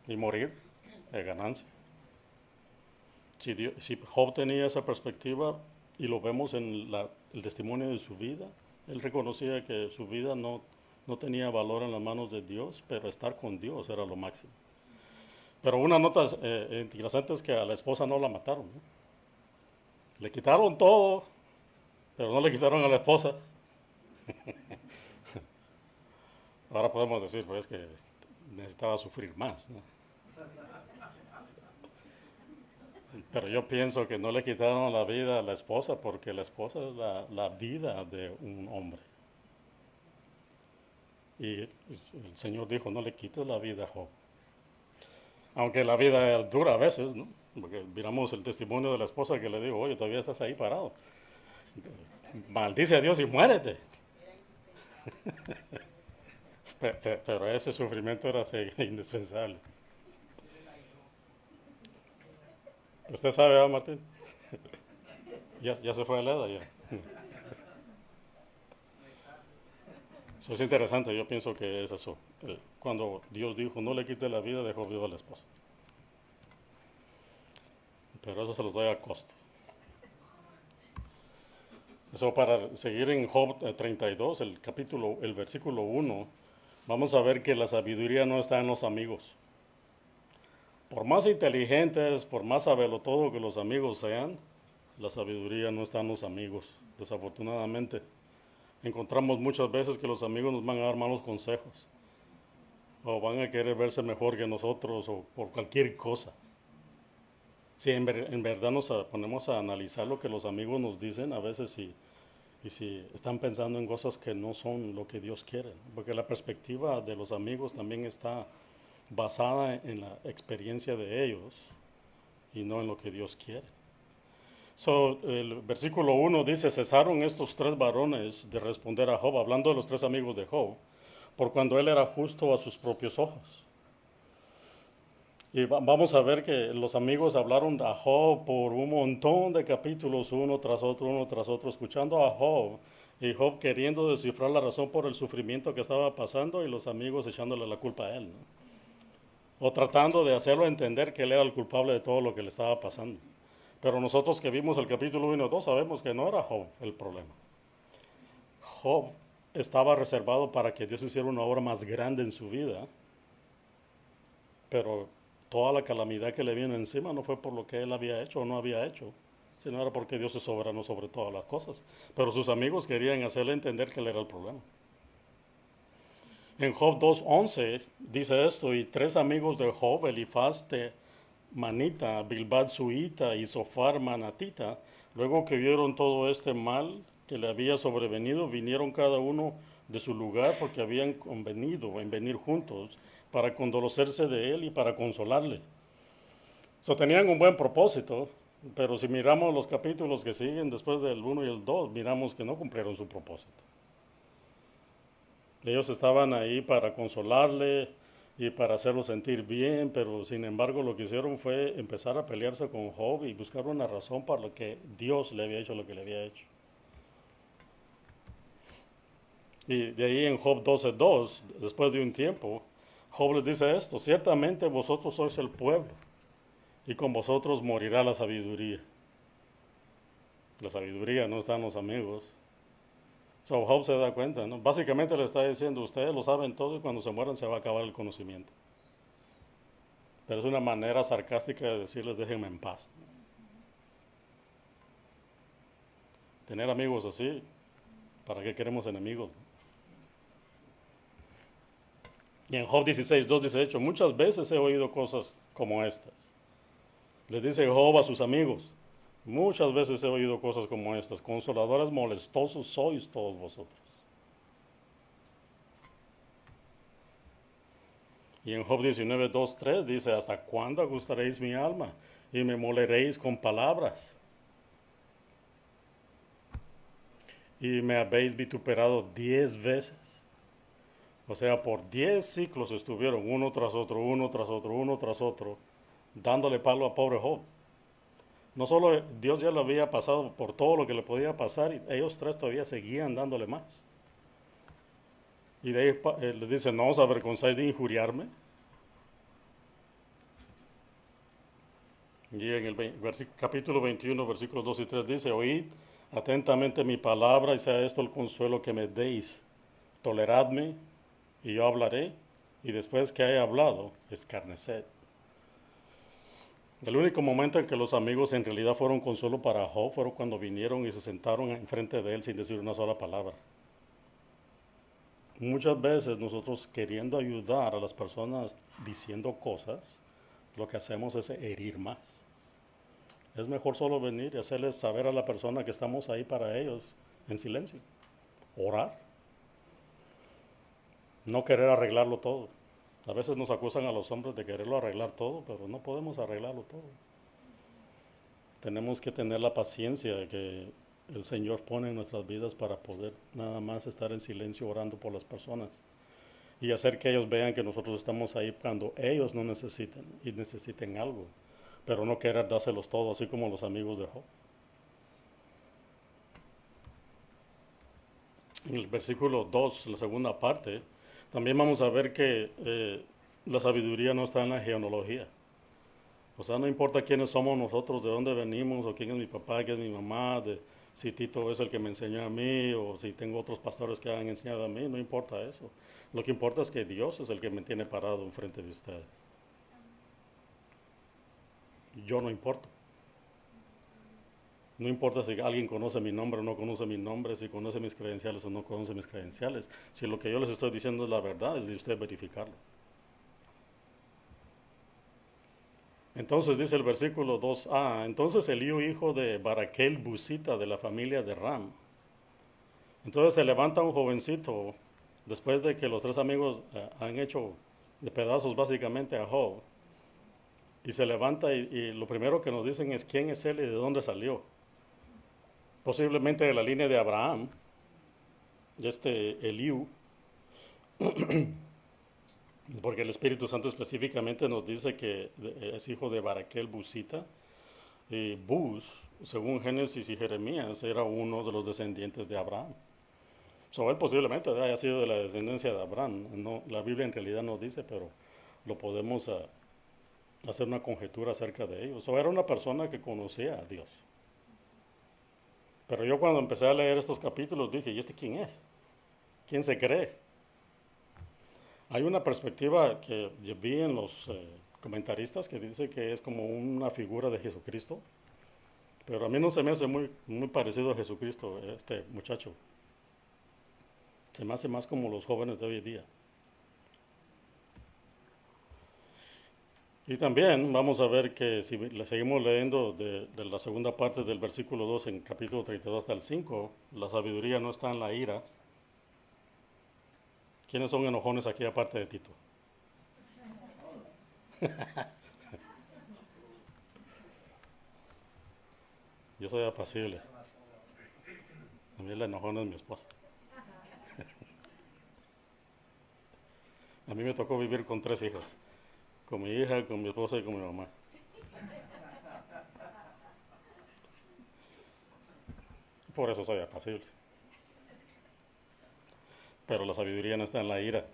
S4: Y morir es ganancia. Si Job tenía esa perspectiva y lo vemos en el testimonio de su vida, él reconocía que su vida no tenía valor en las manos de Dios, pero estar con Dios era lo máximo. Pero una nota interesante es que a la esposa no la mataron, ¿no? Le quitaron todo, pero no le quitaron a la esposa. Ahora podemos decir, pues, que necesitaba sufrir más, ¿no? Pero yo pienso que no le quitaron la vida a la esposa porque la esposa es la vida de un hombre. Y el Señor dijo, no le quites la vida a Job. Aunque la vida es dura a veces, ¿no? Porque miramos el testimonio de la esposa que le dijo, oye, todavía estás ahí parado. Maldice a Dios y muérete. Pero ese sufrimiento era indispensable. ¿Usted sabe, ¿verdad, Martín? Ya se fue a Leda, ya. Eso es interesante, yo pienso que es eso. Cuando Dios dijo, no le quite la vida, dejó viva a la esposa. Pero eso se los doy a costo. Eso para seguir en Job 32, el versículo 1, vamos a ver que la sabiduría no está en los amigos. Por más inteligentes, por más sabelotodo que los amigos sean, la sabiduría no está en los amigos, desafortunadamente. Encontramos muchas veces que los amigos nos van a dar malos consejos, o van a querer verse mejor que nosotros, o por cualquier cosa. Si en verdad nos ponemos a analizar lo que los amigos nos dicen, a veces y si están pensando en cosas que no son lo que Dios quiere, ¿no? Porque la perspectiva de los amigos también está basada en la experiencia de ellos y no en lo que Dios quiere. El versículo 1 dice, cesaron estos tres varones de responder a Job, hablando de los tres amigos de Job, por cuando él era justo a sus propios ojos. Y vamos a ver que los amigos hablaron a Job por un montón de capítulos, uno tras otro, escuchando a Job, y Job queriendo descifrar la razón por el sufrimiento que estaba pasando, y los amigos echándole la culpa a él, ¿no? O tratando de hacerlo entender que él era el culpable de todo lo que le estaba pasando. Pero nosotros que vimos el capítulo 1 y 2 sabemos que no era Job el problema. Job estaba reservado para que Dios hiciera una obra más grande en su vida Pero toda la calamidad que le vino encima no fue por lo que él había hecho o no había hecho, sino era porque Dios es soberano sobre todas las cosas. Pero sus amigos querían hacerle entender que él era el problema. En Job 2:11 dice esto: y 3 amigos de Job, Elifaz Manita, Bilbad Suita y Sofar Manatita, luego que vieron todo este mal que le había sobrevenido, vinieron cada uno de su lugar porque habían convenido en venir juntos para condolecerse de él y para consolarle. Tenían un buen propósito, pero si miramos los capítulos que siguen después del 1 y el 2, miramos que no cumplieron su propósito. Ellos estaban ahí para consolarle y para hacerlo sentir bien, pero sin embargo lo que hicieron fue empezar a pelearse con Job y buscar una razón para lo que Dios le había hecho lo que le había hecho. Y de ahí en Job 12:2, después de un tiempo, Job les dice esto: ciertamente vosotros sois el pueblo, y con vosotros morirá la sabiduría. La sabiduría no están los amigos. Job se da cuenta, ¿no? Básicamente le está diciendo: ustedes lo saben todo y cuando se mueran se va a acabar el conocimiento. Pero es una manera sarcástica de decirles: déjenme en paz. Tener amigos así, ¿para qué queremos enemigos? Y en Job 16:2 dice: hecho, muchas veces he oído cosas como estas. Les dice Job a sus amigos: muchas veces he oído cosas como estas. Consoladores molestosos sois todos vosotros. Y en Job 19:2-3 dice: ¿hasta cuándo agustaréis mi alma y me moleréis con palabras? Y me habéis vituperado 10 veces. O sea, por 10 ciclos estuvieron uno tras otro, uno tras otro, uno tras otro, dándole palo a pobre Job. No solo Dios ya lo había pasado por todo lo que le podía pasar, y ellos 3 todavía seguían dándole más. Y de ahí le dice: ¿no os avergonzáis de injuriarme? Y en el capítulo 21, versículos 2 y 3 dice: oíd atentamente mi palabra y sea esto el consuelo que me deis. Toleradme y yo hablaré, y después que haya hablado, escarneced. El único momento en que los amigos en realidad fueron consuelo para Job fueron cuando vinieron y se sentaron enfrente de él sin decir una sola palabra. Muchas veces nosotros, queriendo ayudar a las personas diciendo cosas, lo que hacemos es herir más. Es mejor solo venir y hacerles saber a la persona que estamos ahí para ellos en silencio. Orar. No querer arreglarlo todo. A veces nos acusan a los hombres de quererlo arreglar todo, pero no podemos arreglarlo todo. Tenemos que tener la paciencia que el Señor pone en nuestras vidas para poder nada más estar en silencio orando por las personas y hacer que ellos vean que nosotros estamos ahí cuando ellos no necesiten y necesiten algo, pero no querer dárselos todo, así como los amigos de Job. En el versículo 2, la segunda parte, también vamos a ver que la sabiduría no está en la genealogía. O sea, no importa quiénes somos nosotros, de dónde venimos, o quién es mi papá, quién es mi mamá, si Tito es el que me enseñó a mí, o si tengo otros pastores que han enseñado a mí, no importa eso. Lo que importa es que Dios es el que me tiene parado enfrente de ustedes. Yo no importo. No importa si alguien conoce mi nombre o no conoce mi nombre, si conoce mis credenciales o no conoce mis credenciales. Si lo que yo les estoy diciendo es la verdad, es de usted verificarlo. Entonces dice el versículo 2a: entonces Eliú, hijo de Baraquel Busita, de la familia de Ram. Entonces se levanta un jovencito, después de que los 3 amigos han hecho de pedazos básicamente a Job, y se levanta y lo primero que nos dicen es quién es él y de dónde salió. Posiblemente de la línea de Abraham, de este Eliú, porque el Espíritu Santo específicamente nos dice que es hijo de Baraquel Busita. Y Bus, según Génesis y Jeremías, era uno de los descendientes de Abraham. Él posiblemente haya sido de la descendencia de Abraham. No, la Biblia en realidad no dice, pero lo podemos hacer una conjetura acerca de ellos. Era una persona que conocía a Dios. Pero yo cuando empecé a leer estos capítulos dije: ¿y este quién es? ¿Quién se cree? Hay una perspectiva que yo vi en los comentaristas que dice que es como una figura de Jesucristo, pero a mí no se me hace muy parecido a Jesucristo este muchacho. Se me hace más como los jóvenes de hoy en día. Y también vamos a ver que si le seguimos leyendo de la segunda parte del versículo 2 en capítulo 32 hasta el 5, la sabiduría no está en la ira. ¿Quiénes son enojones aquí aparte de Tito? Yo soy apacible. A mí el enojón es mi esposa. A mí me tocó vivir con 3 hijos. Con mi hija, con mi esposa y con mi mamá. Por eso soy apacible. Pero la sabiduría no está en la ira.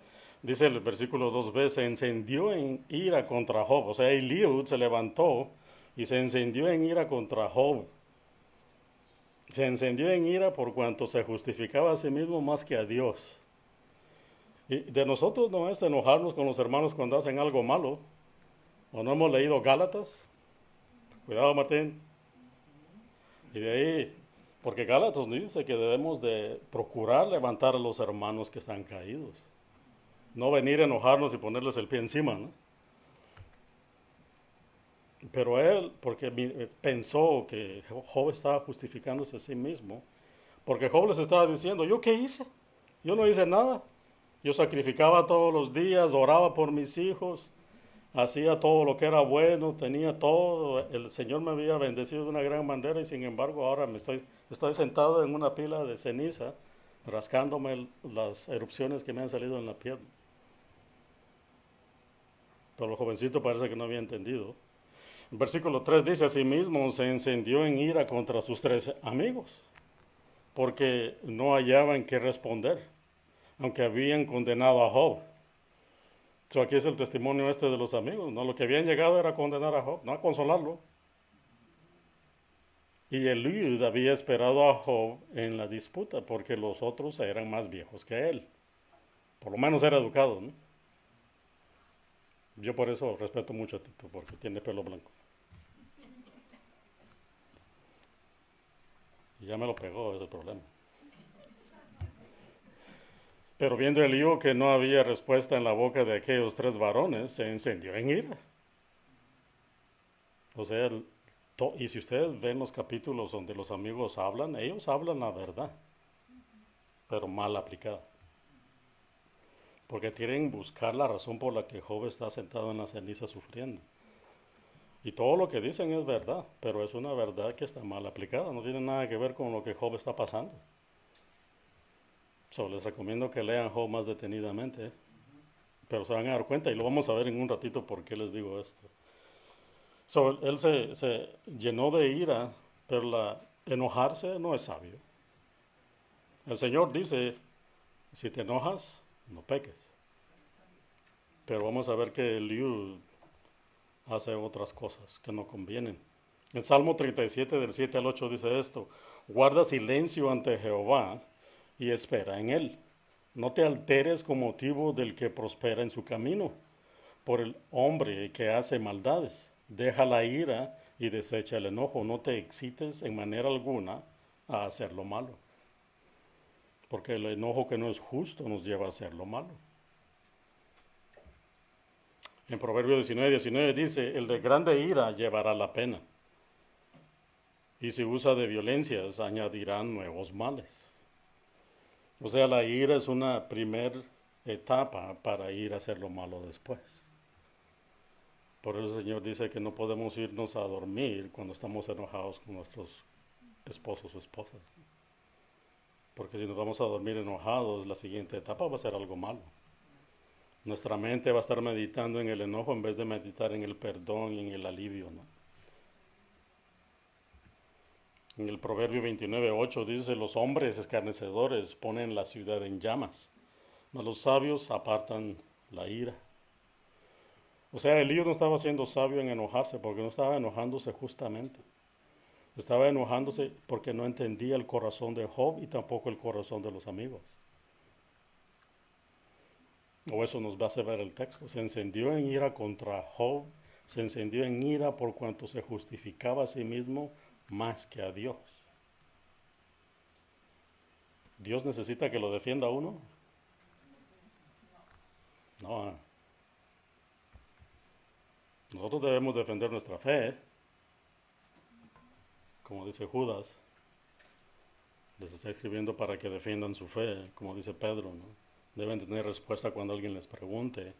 S4: Dice el versículo 2b, se encendió en ira contra Job. O sea, Eliud se levantó y se encendió en ira contra Job. Se encendió en ira por cuanto se justificaba a sí mismo más que a Dios. Y de nosotros no es enojarnos con los hermanos cuando hacen algo malo. ¿O no hemos leído Gálatas? Cuidado, Martín. Y de ahí, porque Gálatas dice que debemos de procurar levantar a los hermanos que están caídos. No venir a enojarnos y ponerles el pie encima, ¿no? Pero él, porque pensó que Job estaba justificándose a sí mismo, porque Job les estaba diciendo, ¿yo qué hice? Yo no hice nada. Yo sacrificaba todos los días, oraba por mis hijos, hacía todo lo que era bueno, tenía todo. El Señor me había bendecido de una gran manera y sin embargo ahora estoy sentado en una pila de ceniza, rascándome las erupciones que me han salido en la piel. Pero el jovencito parece que no había entendido. El versículo 3 dice, asimismo se encendió en ira contra sus 3 amigos, porque no hallaban qué responder, aunque habían condenado a Job. Aquí es el testimonio este de los amigos, ¿no? Lo que habían llegado era condenar a Job, no a consolarlo. Y Eliud había esperado a Job en la disputa, porque los otros eran más viejos que él. Por lo menos era educado, ¿no? Yo por eso respeto mucho a Tito, porque tiene pelo blanco. Y ya me lo pegó ese problema. Pero viendo Eliú que no había respuesta en la boca de aquellos 3 varones, se encendió en ira. O sea, y si ustedes ven los capítulos donde los amigos hablan, ellos hablan la verdad, pero mal aplicada. Porque quieren buscar la razón por la que Job está sentado en la ceniza sufriendo. Y todo lo que dicen es verdad, pero es una verdad que está mal aplicada, no tiene nada que ver con lo que Job está pasando. Les recomiendo que lean Job más detenidamente, pero se van a dar cuenta y lo vamos a ver en un ratito por qué les digo esto. Él se llenó de ira, pero enojarse no es sabio. El Señor dice, si te enojas, no peques. Pero vamos a ver que Eliú hace otras cosas que no convienen. El Salmo 37 del 7 al 8 dice esto, guarda silencio ante Jehová y espera en él. No te alteres con motivo del que prospera en su camino, por el hombre que hace maldades. Deja la ira y desecha el enojo. No te excites en manera alguna a hacer lo malo, porque el enojo que no es justo nos lleva a hacer lo malo. En Proverbio 19 dice, el de grande ira llevará la pena, y si usa de violencias añadirán nuevos males. O sea, la ira es una primera etapa para ir a hacer lo malo después. Por eso el Señor dice que no podemos irnos a dormir cuando estamos enojados con nuestros esposos o esposas. Porque si nos vamos a dormir enojados, la siguiente etapa va a ser algo malo. Nuestra mente va a estar meditando en el enojo en vez de meditar en el perdón y en el alivio, ¿no? En el Proverbio 29:8 dice, los hombres escarnecedores ponen la ciudad en llamas, mas los sabios apartan la ira. O sea, Elías no estaba siendo sabio en enojarse, porque no estaba enojándose justamente. Estaba enojándose porque no entendía el corazón de Job y tampoco el corazón de los amigos. O eso nos va a hacer ver el texto. Se encendió en ira contra Job, se encendió en ira por cuanto se justificaba a sí mismo más que a Dios. ¿Dios necesita que lo defienda a uno? No. Nosotros debemos defender nuestra fe, como dice Judas. Les está escribiendo para que defiendan su fe, como dice Pedro, ¿no? Deben tener respuesta cuando alguien les pregunte.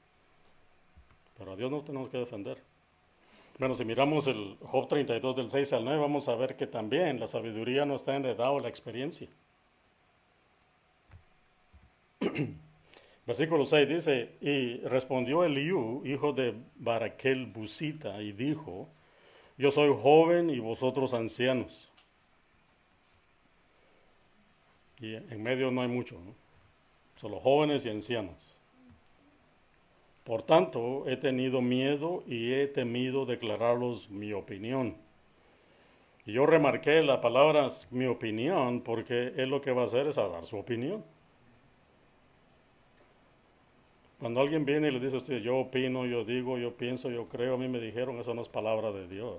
S4: Pero a Dios no tenemos que defender. Bueno, si miramos el Job 32 del 6 al 9, vamos a ver que también la sabiduría no está enredada en la experiencia. Versículo 6 dice, y respondió Eliú, hijo de Baraquel Busita, y dijo, yo soy joven y vosotros ancianos. Y en medio no hay mucho, ¿no? Solo jóvenes y ancianos. Por tanto, he tenido miedo y he temido declararos mi opinión. Y yo remarqué la palabra mi opinión porque él lo que va a hacer es a dar su opinión. Cuando alguien viene y le dice a usted, yo opino, yo digo, yo pienso, yo creo, a mí me dijeron, eso no es palabra de Dios.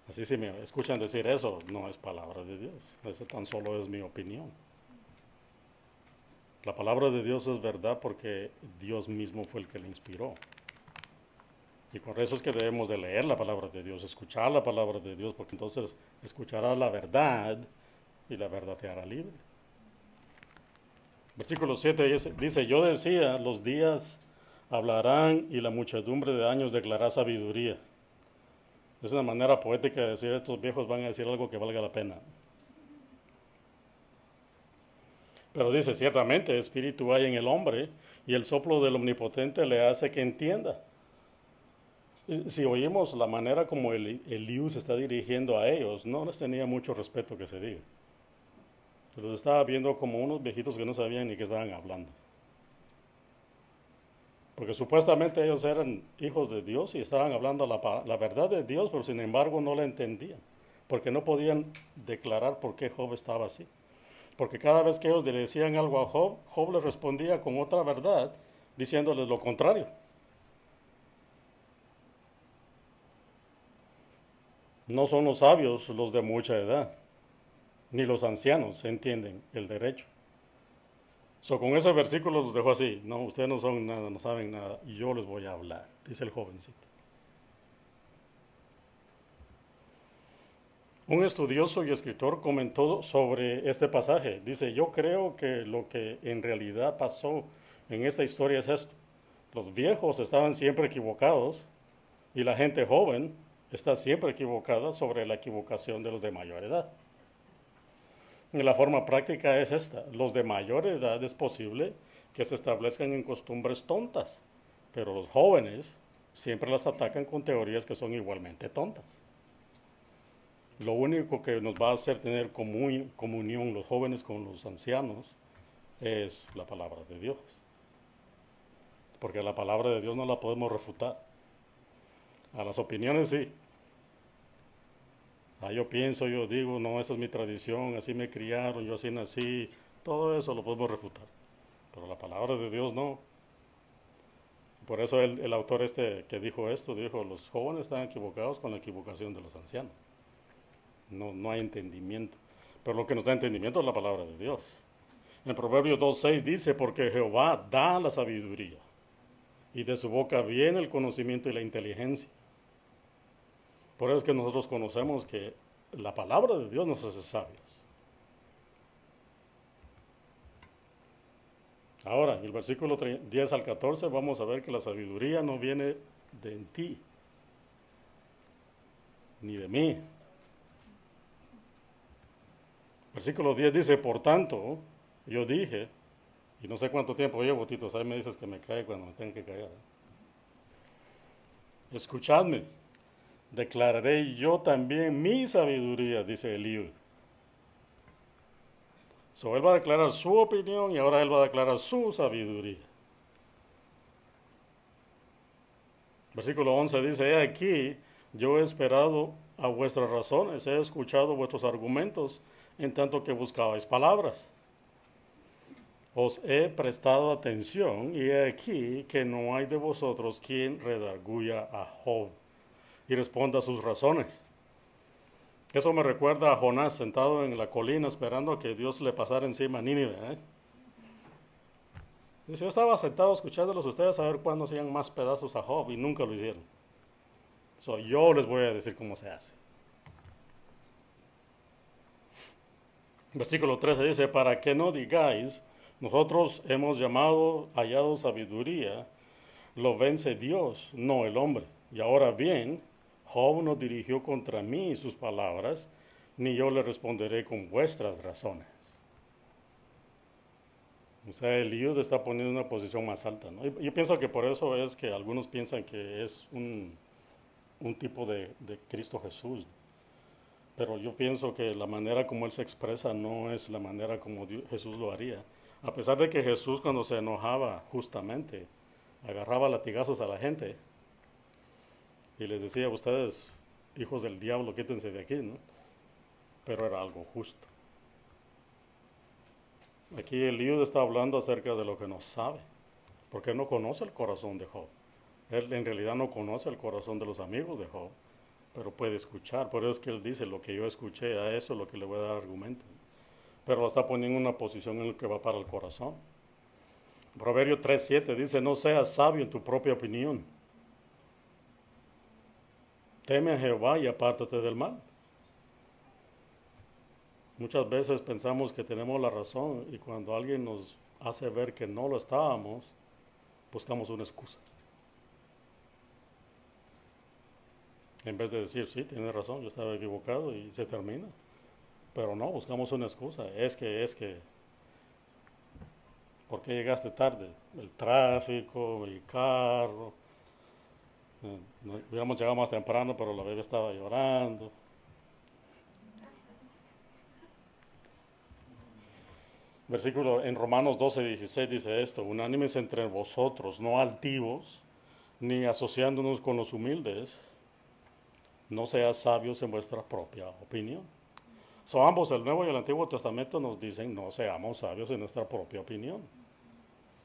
S4: Así si me escuchan decir eso, no es palabra de Dios. Eso tan solo es mi opinión. La palabra de Dios es verdad porque Dios mismo fue el que la inspiró. Y por eso es que debemos de leer la palabra de Dios, escuchar la palabra de Dios, porque entonces escucharás la verdad y la verdad te hará libre. Versículo 7 dice, yo decía, los días hablarán y la muchedumbre de años declarará sabiduría. Es una manera poética de decir, estos viejos van a decir algo que valga la pena. Pero dice, ciertamente espíritu hay en el hombre y el soplo del omnipotente le hace que entienda. Si oímos la manera como Eliú se está dirigiendo a ellos, no les tenía mucho respeto que se diga. Los estaba viendo como unos viejitos que no sabían ni qué estaban hablando. Porque supuestamente ellos eran hijos de Dios y estaban hablando la verdad de Dios, pero sin embargo no la entendían. Porque no podían declarar por qué Job estaba así. Porque cada vez que ellos le decían algo a Job, Job les respondía con otra verdad, diciéndoles lo contrario. No son los sabios los de mucha edad, ni los ancianos entienden el derecho. Con ese versículo los dejó así. No, ustedes no son nada, no saben nada, y yo les voy a hablar, dice el jovencito. Un estudioso y escritor comentó sobre este pasaje. Dice, yo creo que lo que en realidad pasó en esta historia es esto. Los viejos estaban siempre equivocados y la gente joven está siempre equivocada sobre la equivocación de los de mayor edad. Y la forma práctica es esta. Los de mayor edad es posible que se establezcan en costumbres tontas, pero los jóvenes siempre las atacan con teorías que son igualmente tontas. Lo único que nos va a hacer tener comunión los jóvenes con los ancianos es la palabra de Dios. Porque la palabra de Dios no la podemos refutar. A las opiniones sí. Yo pienso, yo digo, no, esa es mi tradición, así me criaron, yo así nací. Todo eso lo podemos refutar. Pero la palabra de Dios no. Por eso el autor que dijo esto, dijo, los jóvenes están equivocados con la equivocación de los ancianos. No hay entendimiento. Pero lo que nos da entendimiento es la palabra de Dios. En Proverbios 2:6 dice, porque Jehová da la sabiduría, y de su boca viene el conocimiento y la inteligencia. Por eso es que nosotros conocemos que la palabra de Dios nos hace sabios. Ahora, en el versículo 10 al 14 vamos a ver que la sabiduría no viene de ti, ni de mí. Versículo 10 dice, por tanto, yo dije, y no sé cuánto tiempo llevo, Tito, ahí me dices que me cae cuando me tenga que callar. Escuchadme, declararé yo también mi sabiduría, dice Eliú. Él va a declarar su opinión y ahora él va a declarar su sabiduría. Versículo 11 dice, he aquí, yo he esperado a vuestras razones, he escuchado vuestros argumentos, en tanto que buscabais palabras. os he prestado atención y he aquí que no hay de vosotros quien redarguya a Job y responda a sus razones. Eso me recuerda a Jonás sentado en la colina esperando a que Dios le pasara encima a Nínive. Dice, yo estaba sentado escuchándolos ustedes a ver cuándo hacían más pedazos a Job y nunca lo hicieron. Yo les voy a decir cómo se hace. Versículo 13 dice, para que no digáis, nosotros hemos hallado sabiduría, lo vence Dios, no el hombre. Y ahora bien, Job no dirigió contra mí sus palabras, ni yo le responderé con vuestras razones. O sea, Eliud está poniendo una posición más alta, ¿no? Yo pienso que por eso es que algunos piensan que es un tipo de Cristo Jesús. Pero yo pienso que la manera como Él se expresa no es la manera como Jesús lo haría. A pesar de que Jesús cuando se enojaba justamente, agarraba latigazos a la gente y les decía, ustedes, hijos del diablo, quítense de aquí, ¿no? Pero era algo justo. Aquí Eliud está hablando acerca de lo que no sabe, porque él no conoce el corazón de Job. Él en realidad no conoce el corazón de los amigos de Job, pero puede escuchar. Por eso es que él dice, lo que yo escuché, a eso es lo que le voy a dar argumento. Pero lo está poniendo en una posición en la que va para el corazón. Proverbio 3:7 dice, no seas sabio en tu propia opinión. Teme a Jehová y apártate del mal. Muchas veces pensamos que tenemos la razón y cuando alguien nos hace ver que no lo estábamos, buscamos una excusa. En vez de decir, sí, tiene razón, yo estaba equivocado y se termina. Pero no, buscamos una excusa. Es que, ¿por qué llegaste tarde? El tráfico, el carro. Hubiéramos llegado más temprano, pero la bebé estaba llorando. Versículo en Romanos 12:16 dice esto, unánimes entre vosotros, no altivos, ni asociándonos con los humildes, no seas sabios en vuestra propia opinión. Ambos, el Nuevo y el Antiguo Testamento, nos dicen no seamos sabios en nuestra propia opinión.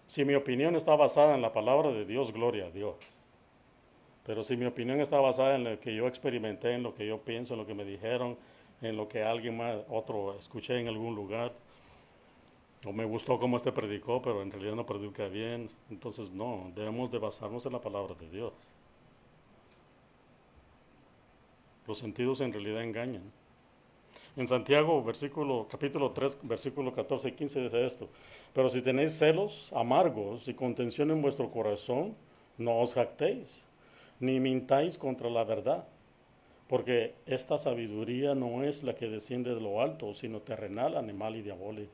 S4: Si mi opinión está basada en la palabra de Dios, gloria a Dios. Pero si mi opinión está basada en lo que yo experimenté, en lo que yo pienso, en lo que me dijeron, en lo que alguien más, otro, escuché en algún lugar, o me gustó cómo este predicó, pero en realidad no predica bien, entonces no, debemos de basarnos en la palabra de Dios. Los sentidos en realidad engañan. En Santiago, capítulo 3, versículo 14 y 15 dice esto, pero si tenéis celos amargos y contención en vuestro corazón, no os jactéis, ni mintáis contra la verdad, porque esta sabiduría no es la que desciende de lo alto, sino terrenal, animal y diabólica.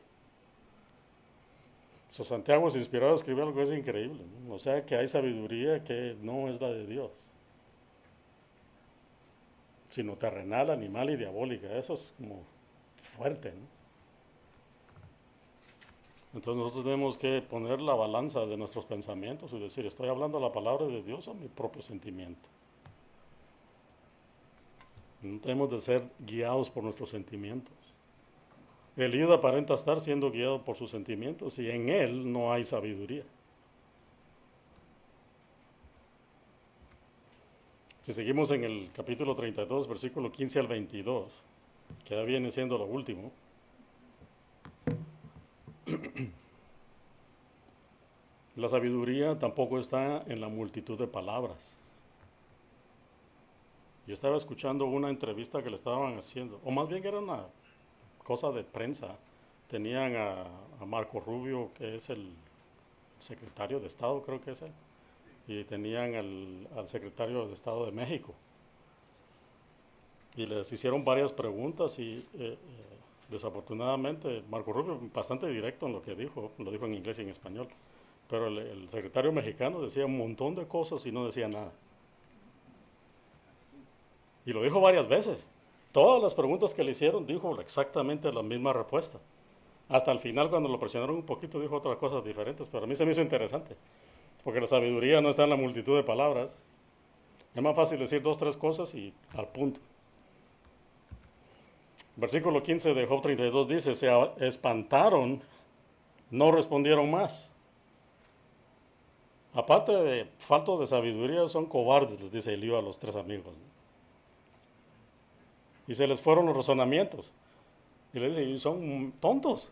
S4: Santiago es inspirado a escribir algo que es increíble, ¿no? O sea que hay sabiduría que no es la de Dios, sino terrenal, animal y diabólica. Eso es como fuerte, ¿no? Entonces nosotros tenemos que poner la balanza de nuestros pensamientos y decir, ¿estoy hablando la palabra de Dios o mi propio sentimiento? No tenemos de ser guiados por nuestros sentimientos. Eliud aparenta estar siendo guiado por sus sentimientos y en él no hay sabiduría. Si seguimos en el capítulo 32, versículo 15 al 22, que ya viene siendo lo último, la sabiduría tampoco está en la multitud de palabras. Yo estaba escuchando una entrevista que le estaban haciendo, o más bien era una cosa de prensa. Tenían a Marco Rubio, que es el secretario de Estado, creo que es él, y tenían al secretario de Estado de México. Y les hicieron varias preguntas y desafortunadamente Marco Rubio bastante directo en lo que dijo, lo dijo en inglés y en español, pero el secretario mexicano decía un montón de cosas y no decía nada. Y lo dijo varias veces. Todas las preguntas que le hicieron dijo exactamente la misma respuesta. Hasta el final, cuando lo presionaron un poquito, dijo otras cosas diferentes, pero a mí se me hizo interesante, porque la sabiduría no está en la multitud de palabras. Es más fácil decir 2 o 3 cosas y al punto. Versículo 15 de Job 32 dice, se espantaron no respondieron más. Aparte de falta de sabiduría, son cobardes, les dice Eliú a los 3 amigos. Y se les fueron los razonamientos. Y les dice, son tontos.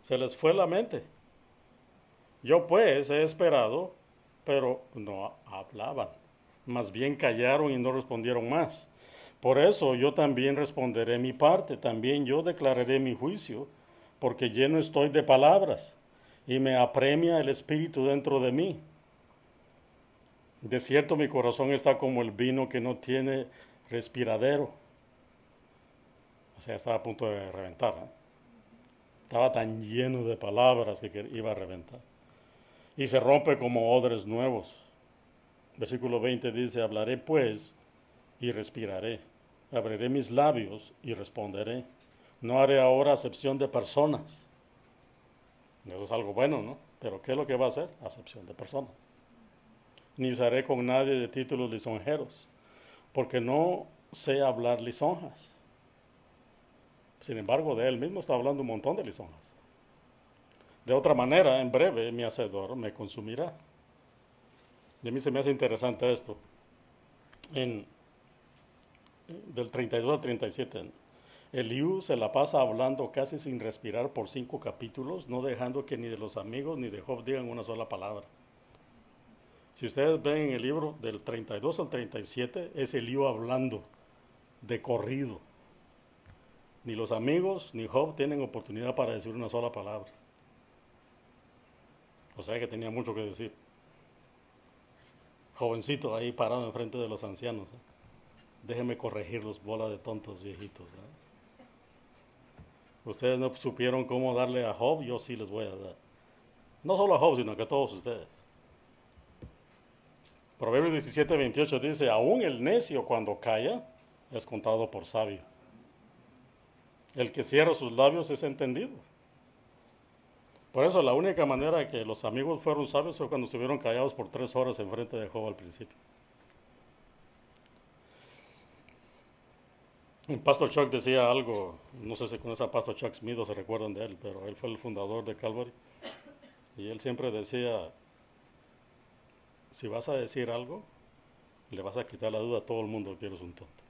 S4: Se les fue la mente. Yo pues he esperado, pero no hablaban. Más bien callaron y no respondieron más. Por eso yo también responderé mi parte, también yo declararé mi juicio, porque lleno estoy de palabras y me apremia el espíritu dentro de mí. De cierto mi corazón está como el vino que no tiene respiradero. O sea, estaba a punto de reventar, ¿eh? Estaba tan lleno de palabras que iba a reventar. Y se rompe como odres nuevos. Versículo 20 dice, hablaré pues y respiraré. Abriré mis labios y responderé. No haré ahora acepción de personas. Eso es algo bueno, ¿no? Pero ¿qué es lo que va a hacer? Acepción de personas. Ni usaré con nadie de títulos lisonjeros, porque no sé hablar lisonjas. Sin embargo, de él mismo está hablando un montón de lisonjas. De otra manera, en breve, mi hacedor me consumirá. Y a mí se me hace interesante esto. Del 32 al 37, Eliú se la pasa hablando casi sin respirar por 5 capítulos, no dejando que ni de los amigos ni de Job digan una sola palabra. Si ustedes ven en el libro del 32 al 37, es Eliú hablando de corrido. Ni los amigos ni Job tienen oportunidad para decir una sola palabra. O sea que tenía mucho que decir. Jovencito ahí parado enfrente de los ancianos. Déjenme corregirlos, bola de tontos viejitos. Ustedes no supieron cómo darle a Job, yo sí les voy a dar. No solo a Job, sino que a todos ustedes. Proverbios 17, 28 dice, aún el necio cuando calla es contado por sabio. El que cierra sus labios es entendido. Por eso la única manera de que los amigos fueron sabios fue cuando estuvieron callados por 3 horas enfrente de Job al principio. El Pastor Chuck decía algo, no sé si con esa Pastor Chuck Smith se recuerdan de él, pero él fue el fundador de Calvary. Y él siempre decía, si vas a decir algo, le vas a quitar la duda a todo el mundo que eres un tonto.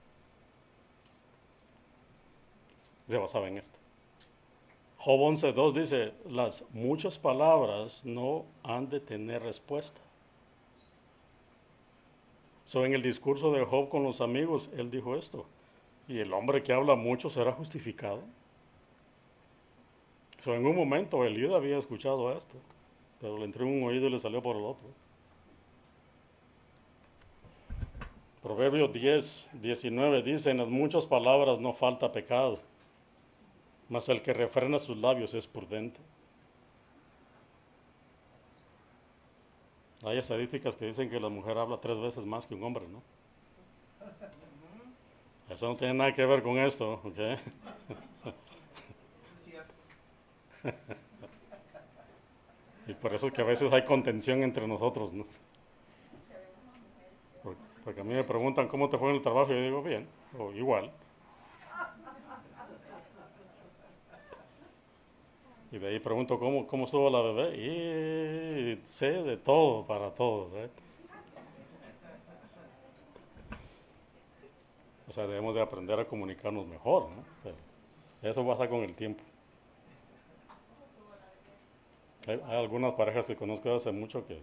S4: Se basaba en esto. Job 11.2 dice, las muchas palabras no han de tener respuesta. En el discurso de Job con los amigos, él dijo esto. Y el hombre que habla mucho será justificado. En un momento Eliud había escuchado esto, pero le entró en un oído y le salió por el otro. Proverbios 10:19 dice, en las muchas palabras no falta pecado, mas el que refrena sus labios es prudente. Hay estadísticas que dicen que la mujer habla 3 veces más que un hombre, ¿no? Eso no tiene nada que ver con esto, ¿ok? Y por eso es que a veces hay contención entre nosotros, ¿no? Porque a mí me preguntan cómo te fue en el trabajo y yo digo bien, o igual. Y de ahí pregunto cómo estuvo la bebé y sé de todo para todo, ¿eh? O sea, debemos de aprender a comunicarnos mejor, ¿no? Pero eso pasa con el tiempo. Hay algunas parejas que conozco hace mucho que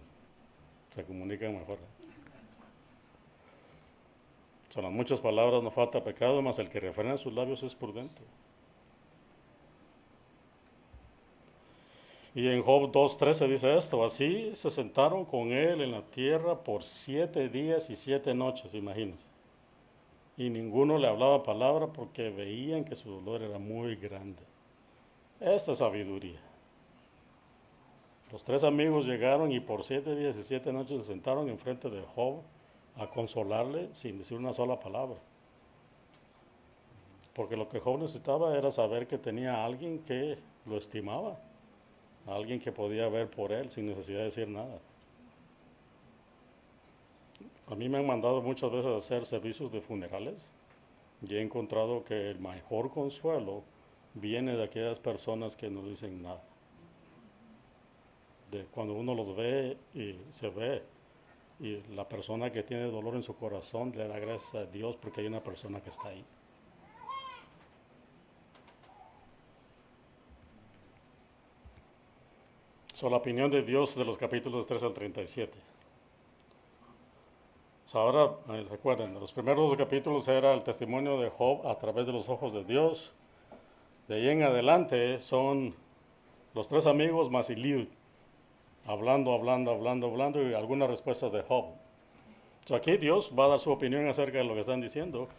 S4: se comunican mejor, ¿eh? Son las muchas palabras, no falta pecado, mas el que refrena sus labios es prudente. Y en Job 2:13 dice esto, así se sentaron con él en la tierra por 7 días y 7 noches, imagínense. Y ninguno le hablaba palabra porque veían que su dolor era muy grande. Esta es sabiduría. Los 3 amigos llegaron y por 7 días y 7 noches se sentaron enfrente de Job a consolarle sin decir una sola palabra. Porque lo que Job necesitaba era saber que tenía a alguien que lo estimaba, a alguien que podía ver por él sin necesidad de decir nada. A mí me han mandado muchas veces a hacer servicios de funerales y he encontrado que el mejor consuelo viene de aquellas personas que no dicen nada. de cuando uno los ve y se ve. Y la persona que tiene dolor en su corazón le da gracias a Dios porque hay una persona que está ahí. La opinión de Dios de los capítulos 3 al 37. Ahora, recuerden, los primeros dos capítulos era el testimonio de Job a través de los ojos de Dios. De ahí en adelante son los tres amigos más Eliud, hablando y algunas respuestas de Job. Aquí Dios va a dar su opinión acerca de lo que están diciendo.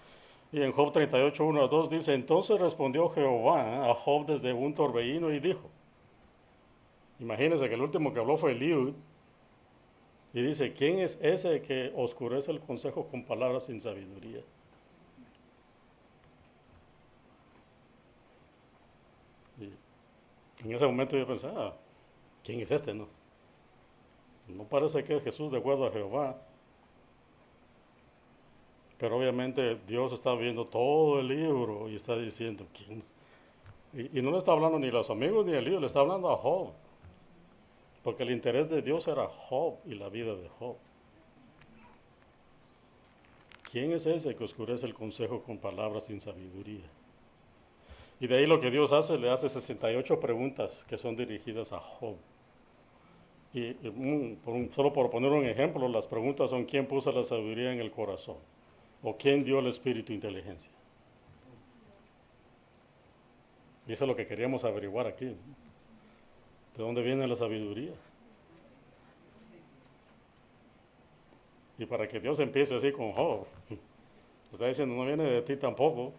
S4: Y en Job 38, 1 a 2 dice, entonces respondió Jehová a Job desde un torbellino y dijo, imagínense que el último que habló fue Eliud, y dice, ¿quién es ese que oscurece el consejo con palabras sin sabiduría? Y en ese momento yo pensé, ¿quién es este? No parece que es Jesús de acuerdo a Jehová. Pero obviamente Dios está viendo todo el libro y está diciendo, ¿quién es? Y no le está hablando ni a los amigos ni a Eliud, le está hablando a Job. Porque el interés de Dios era Job y la vida de Job. ¿Quién es ese que oscurece el consejo con palabras sin sabiduría? Y de ahí lo que Dios hace, le hace 68 preguntas que son dirigidas a Job. Solo por poner un ejemplo, las preguntas son ¿quién puso la sabiduría en el corazón? ¿O quién dio el espíritu inteligencia? Y eso es lo que queríamos averiguar aquí. ¿De dónde viene la sabiduría? Y para que Dios empiece así con Job, está diciendo, no viene de ti tampoco,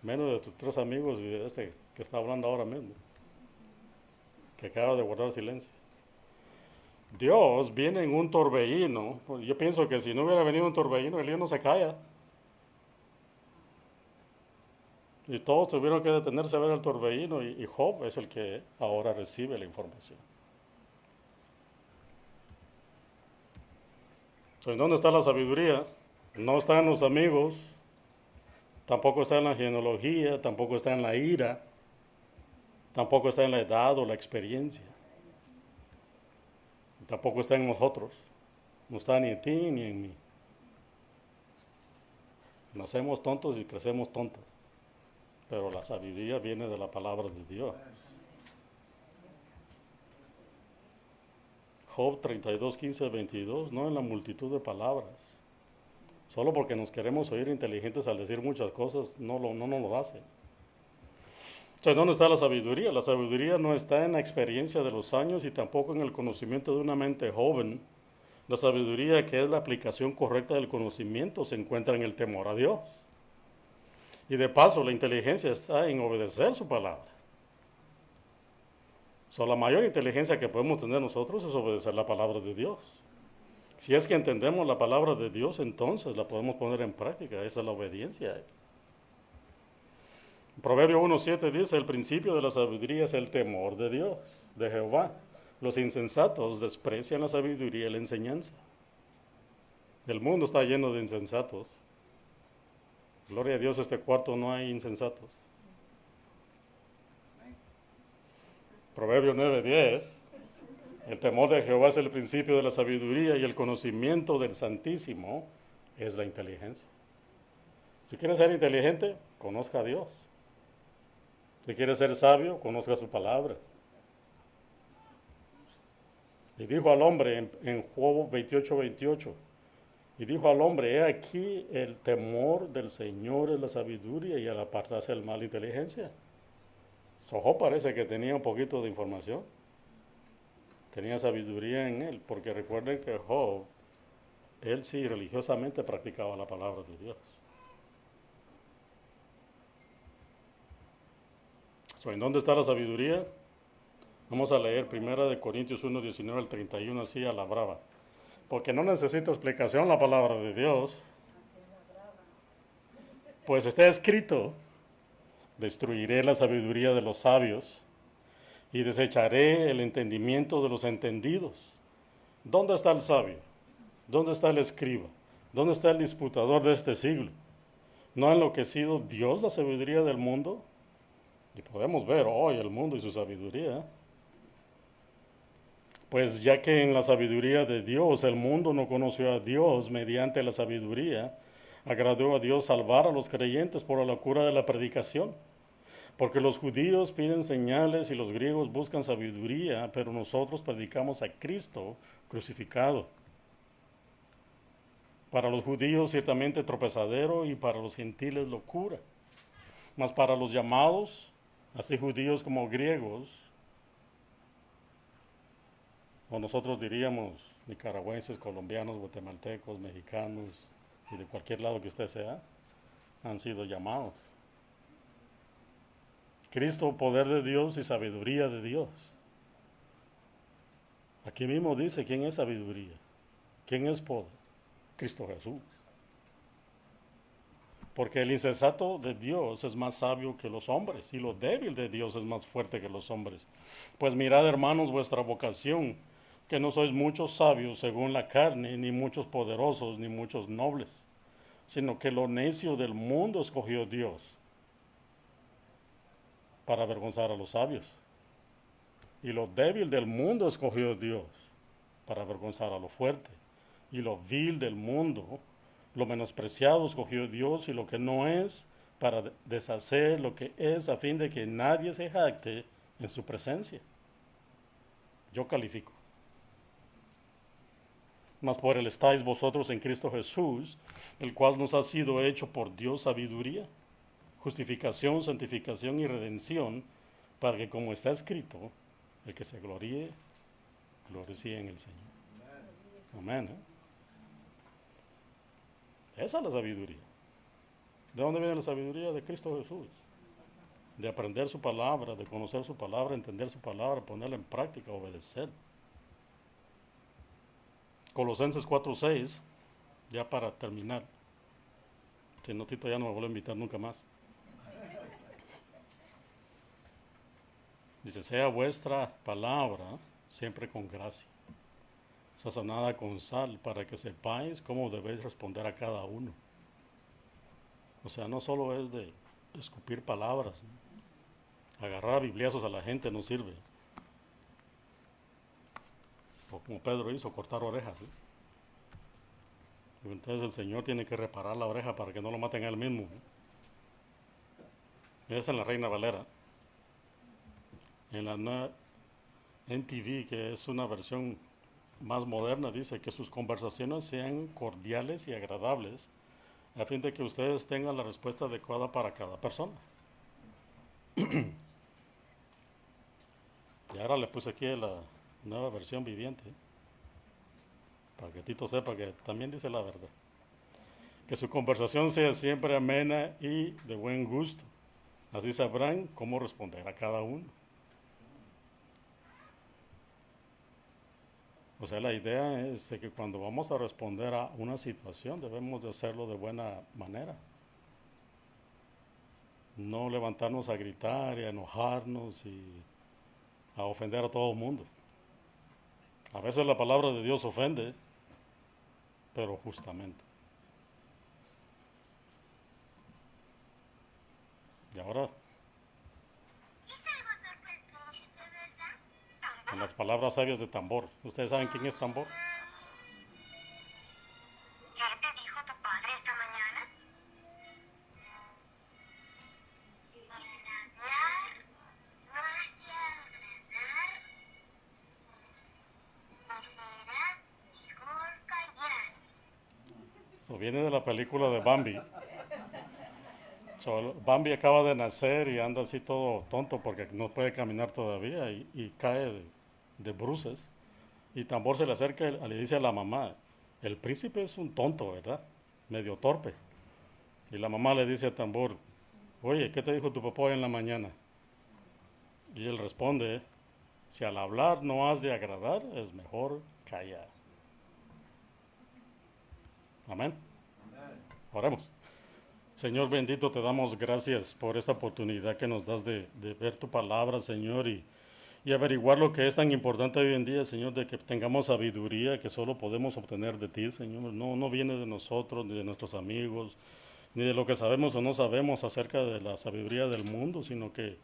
S4: menos de tus tres amigos y de este que está hablando ahora mismo, que acaba de guardar silencio. Dios viene en un torbellino. Yo pienso que si no hubiera venido un torbellino, el lío no se calla. Y todos tuvieron que detenerse a ver el torbellino y Job es el que ahora recibe la información. ¿En dónde está la sabiduría? No está en los amigos, tampoco está en la genealogía, tampoco está en la ira, tampoco está en la edad o la experiencia. Tampoco está en nosotros. No está ni en ti ni en mí. Nacemos tontos y crecemos tontos. Pero la sabiduría viene de la palabra de Dios. Job 32, 15, 22, no en la multitud de palabras. Solo porque nos queremos oír inteligentes al decir muchas cosas, no nos lo hace. Entonces, ¿dónde está la sabiduría? La sabiduría no está en la experiencia de los años y tampoco en el conocimiento de una mente joven. La sabiduría, que es la aplicación correcta del conocimiento, se encuentra en el temor a Dios. Y de paso, la inteligencia está en obedecer su palabra. La mayor inteligencia que podemos tener nosotros es obedecer la palabra de Dios. Si es que entendemos la palabra de Dios, entonces la podemos poner en práctica. Esa es la obediencia. Proverbio 1:7 dice, el principio de la sabiduría es el temor de Dios, de Jehová. Los insensatos desprecian la sabiduría y la enseñanza. El mundo está lleno de insensatos. Gloria a Dios, este cuarto no hay insensatos. Proverbio 9:10, el temor de Jehová es el principio de la sabiduría y el conocimiento del Santísimo es la inteligencia. Si quieres ser inteligente, conozca a Dios. Si quieres ser sabio, conozca su palabra. Y dijo al hombre en Job 28:28, y dijo al hombre, he aquí el temor del Señor es la sabiduría y al apartarse del mal inteligencia. Job parece que tenía un poquito de información. Tenía sabiduría en él, porque recuerden que Job, él sí religiosamente practicaba la palabra de Dios. ¿En dónde está la sabiduría? Vamos a leer 1 Corintios 1:19 al 31 así a la brava. Porque no necesita explicación la palabra de Dios. Pues está escrito, destruiré la sabiduría de los sabios y desecharé el entendimiento de los entendidos. ¿Dónde está el sabio? ¿Dónde está el escriba? ¿Dónde está el disputador de este siglo? ¿No ha enloquecido Dios la sabiduría del mundo? Y podemos ver hoy el mundo y su sabiduría. Pues ya que en la sabiduría de Dios el mundo no conoció a Dios mediante la sabiduría, agradó a Dios salvar a los creyentes por la locura de la predicación. Porque los judíos piden señales y los griegos buscan sabiduría, pero nosotros predicamos a Cristo crucificado. Para los judíos ciertamente tropezadero y para los gentiles locura. Mas para los llamados, así judíos como griegos, o nosotros diríamos nicaragüenses, colombianos, guatemaltecos, mexicanos y de cualquier lado que usted sea, han sido llamados. Cristo, poder de Dios y sabiduría de Dios. Aquí mismo dice quién es sabiduría, quién es poder. Cristo Jesús. Porque el insensato de Dios es más sabio que los hombres y lo débil de Dios es más fuerte que los hombres. Pues mirad, hermanos, vuestra vocación, que no sois muchos sabios según la carne, ni muchos poderosos, ni muchos nobles, sino que lo necio del mundo escogió Dios para avergonzar a los sabios. Y lo débil del mundo escogió Dios para avergonzar a lo fuerte. Y lo vil del mundo, lo menospreciado escogió Dios y lo que no es para deshacer lo que es a fin de que nadie se jacte en su presencia. Yo califico. Mas por él estáis vosotros en Cristo Jesús, el cual nos ha sido hecho por Dios sabiduría, justificación, santificación y redención, para que como está escrito, el que se gloríe, gloricie en el Señor. Amén. Esa es la sabiduría. ¿De dónde viene la sabiduría? De Cristo Jesús. De aprender su palabra, de conocer su palabra, entender su palabra, ponerla en práctica, obedecer. Colosenses 4:6, ya para terminar. Si no, Tito ya no me vuelve a invitar nunca más. Dice, sea vuestra palabra siempre con gracia, sazonada con sal, para que sepáis cómo debéis responder a cada uno. O sea, no solo es de escupir palabras, ¿no? Agarrar a bibliazos a la gente no sirve. O como Pedro hizo, cortar orejas, ¿no? Entonces el Señor tiene que reparar la oreja para que no lo maten a él mismo, ¿no? Esa es en la Reina Valera. En la NTV, que es una versión más moderna, dice que sus conversaciones sean cordiales y agradables, a fin de que ustedes tengan la respuesta adecuada para cada persona. Y ahora le puse aquí la nueva versión viviente, para que Tito sepa que también dice la verdad. Que su conversación sea siempre amena y de buen gusto. Así sabrán cómo responder a cada uno. O sea, la idea es de que cuando vamos a responder a una situación debemos de hacerlo de buena manera. No levantarnos a gritar y a enojarnos y a ofender a todo el mundo. A veces la palabra de Dios ofende, pero justamente. Y ahora, en las palabras sabias de Tambor. ¿Ustedes saben quién es Tambor?
S5: ¿Qué te dijo tu padre esta mañana? Agradar, no hacia agradar, ni será mejor callar.
S4: Eso viene de la película de Bambi. Bambi acaba de nacer y anda así todo tonto porque no puede caminar todavía y cae de bruces. Y Tambor se le acerca y le dice a la mamá, el príncipe es un tonto, ¿verdad? Medio torpe. Y la mamá le dice a Tambor, oye, ¿qué te dijo tu papá hoy en la mañana? Y él responde, si al hablar no has de agradar, es mejor callar. Amén. Oremos. Señor bendito, te damos gracias por esta oportunidad que nos das de ver tu palabra, Señor, y averiguar lo que es tan importante hoy en día, Señor, de que tengamos sabiduría que solo podemos obtener de ti, Señor. No viene de nosotros, ni de nuestros amigos, ni de lo que sabemos o no sabemos acerca de la sabiduría del mundo, sino que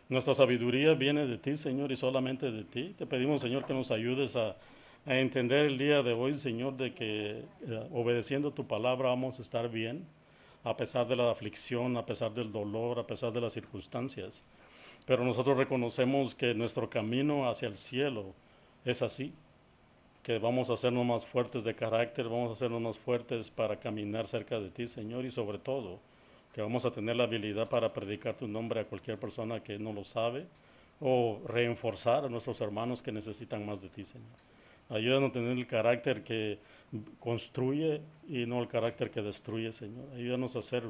S4: Nuestra sabiduría viene de ti, Señor, y solamente de ti. Te pedimos, Señor, que nos ayudes a entender el día de hoy, Señor, de que obedeciendo tu palabra vamos a estar bien, a pesar de la aflicción, a pesar del dolor, a pesar de las circunstancias. Pero nosotros reconocemos que nuestro camino hacia el cielo es así, que vamos a hacernos más fuertes de carácter, vamos a hacernos más fuertes para caminar cerca de ti, Señor, y sobre todo, que vamos a tener la habilidad para predicar tu nombre a cualquier persona que no lo sabe, o reenforzar a nuestros hermanos que necesitan más de ti, Señor. Ayúdanos a tener el carácter que construye y no el carácter que destruye, Señor. Ayúdanos a ser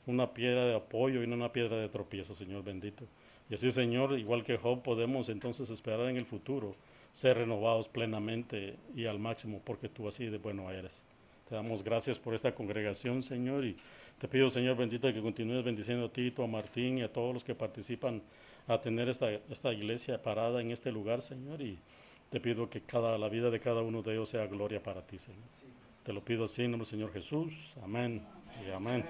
S4: una piedra de apoyo y no una piedra de tropiezo, Señor bendito. Y así, Señor, igual que Job, podemos entonces esperar en el futuro ser renovados plenamente y al máximo, porque tú así de bueno eres. Te damos gracias por esta congregación, Señor, y te pido, Señor bendito, que continúes bendiciendo a ti, a Martín y a todos los que participan a tener esta iglesia parada en este lugar, Señor, y te pido que la vida de cada uno de ellos sea gloria para ti, Señor. Te lo pido así en nombre del Señor Jesús. Amén y amén.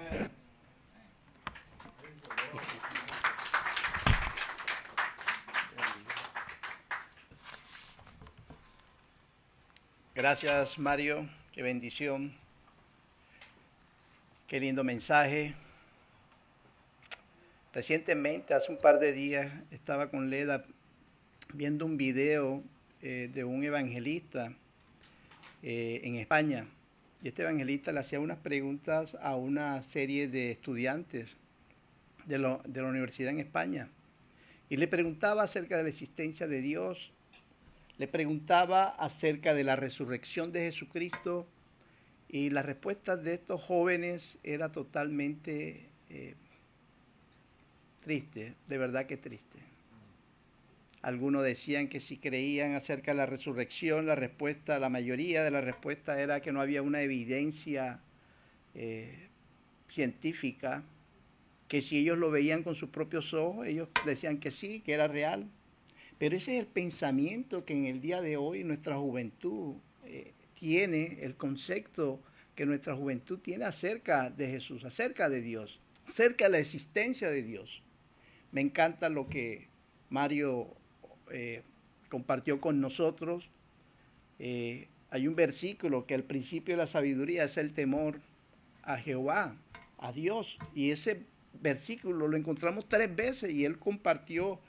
S6: Gracias, Mario. Qué bendición. Qué lindo mensaje. Recientemente, hace un par de días, estaba con Leda viendo un video de un evangelista en España. Y este evangelista le hacía unas preguntas a una serie de estudiantes de la universidad en España. Y le preguntaba acerca de la existencia de Dios, le preguntaba acerca de la resurrección de Jesucristo, y la respuesta de estos jóvenes era totalmente triste, de verdad que triste. Algunos decían que si creían acerca de la resurrección, la mayoría de la respuesta era que no había una evidencia científica, que si ellos lo veían con sus propios ojos, ellos decían que sí, que era real. Pero ese es el pensamiento que en el día de hoy nuestra juventud tiene, el concepto que nuestra juventud tiene acerca de Jesús, acerca de Dios, acerca de la existencia de Dios. Me encanta lo que Mario compartió con nosotros. Hay un versículo que al principio de la sabiduría es el temor a Jehová, a Dios, y ese versículo lo encontramos 3 veces y él compartió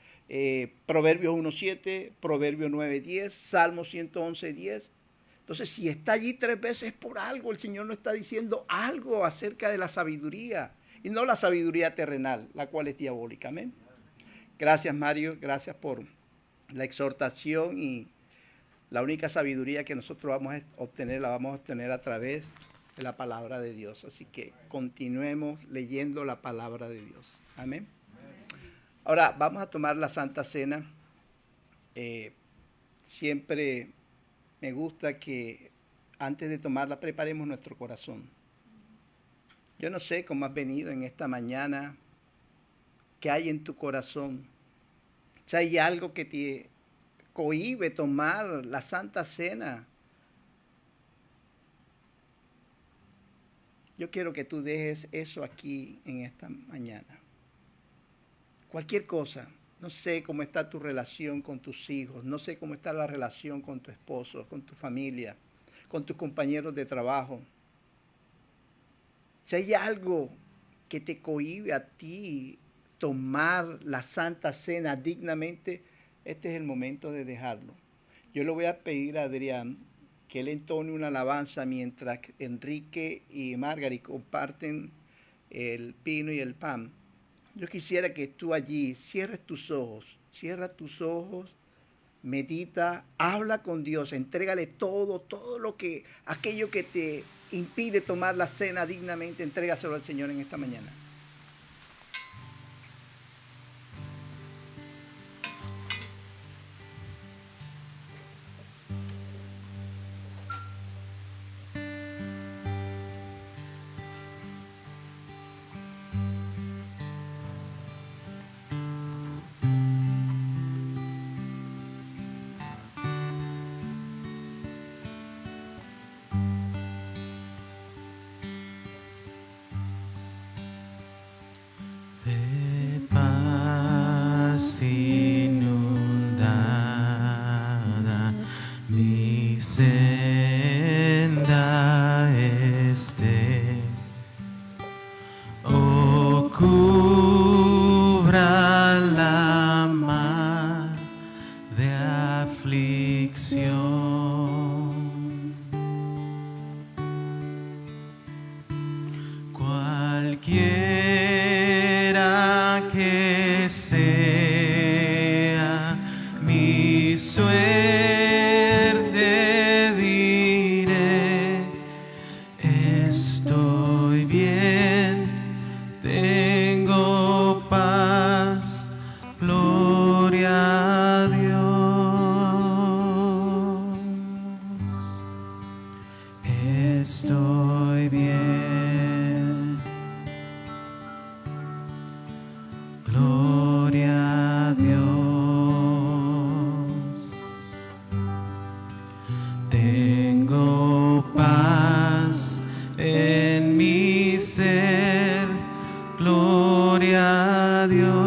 S6: Proverbios 1:7, Proverbios 9:10, Salmo 111:10. Entonces, si está allí 3 veces es por algo. El Señor nos está diciendo algo acerca de la sabiduría, y no la sabiduría terrenal, la cual es diabólica. Amén. Gracias, Mario. Gracias por la exhortación, y la única sabiduría que nosotros vamos a obtener, la vamos a obtener a través de la palabra de Dios. Así que continuemos leyendo la palabra de Dios. Amén. Ahora vamos a tomar la Santa Cena. Siempre me gusta que antes de tomarla preparemos nuestro corazón. Yo no sé cómo has venido en esta mañana, qué hay en tu corazón. Si hay algo que te cohíbe tomar la Santa Cena, yo quiero que tú dejes eso aquí en esta mañana. Cualquier cosa. No sé cómo está tu relación con tus hijos, no sé cómo está la relación con tu esposo, con tu familia, con tus compañeros de trabajo. Si hay algo que te cohíbe a ti tomar la Santa Cena dignamente, este es el momento de dejarlo. Yo le voy a pedir a Adrián que él entone una alabanza mientras Enrique y Margaret comparten el pino y el pan. Yo quisiera que tú allí cierra tus ojos, medita, habla con Dios, entrégale todo aquello que te impide tomar la cena dignamente, entrégaselo al Señor en esta mañana.
S2: sea mi suerte, diré, estoy bien, tengo paz, gloria a Dios. Estoy bien, gloria a Dios. Tengo paz en mi ser, gloria a Dios.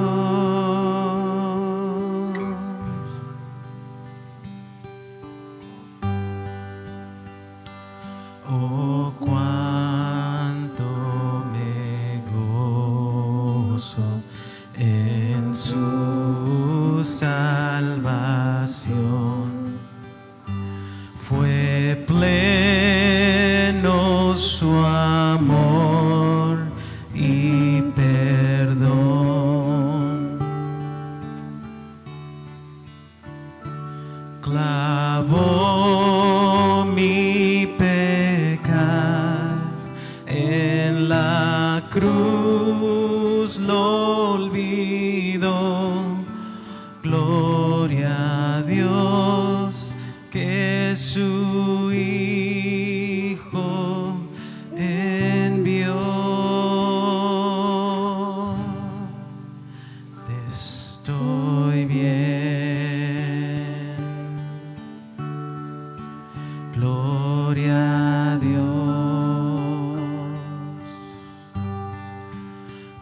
S2: Oh, cuánto me gozo en su salvación. Fue pleno su amor y perdón. Clavó mi pecar en la cruz, lo olvidó. Gloria a Dios que su Hijo envió. Estoy bien, gloria a Dios.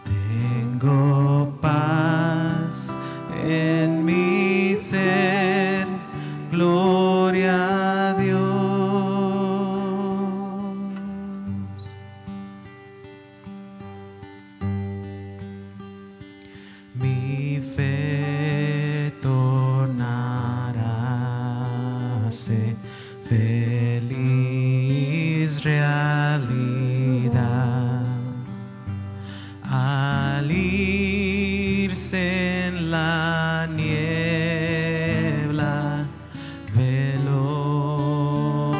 S2: Tengo paz en mi ser, gloria a Dios. Mi fe tornarase feliz realidad al irse en la niebla veloz.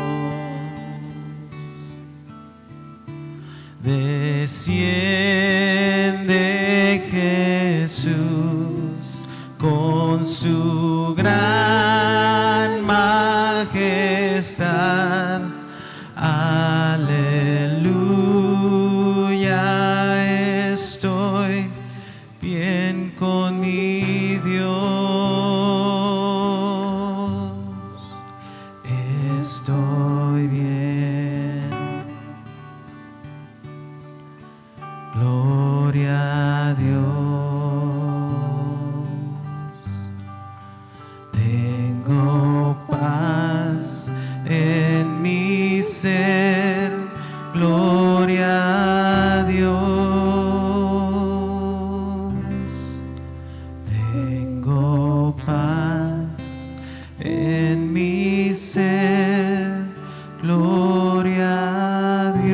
S2: Desciende Jesús con su gran majestad. Aleluya, estoy bien con mi Dios. Estoy bien. Gloria a Dios. Tengo paz en mi ser. Gloria a Dios. Tengo paz en mi ser. Gloria a Dios.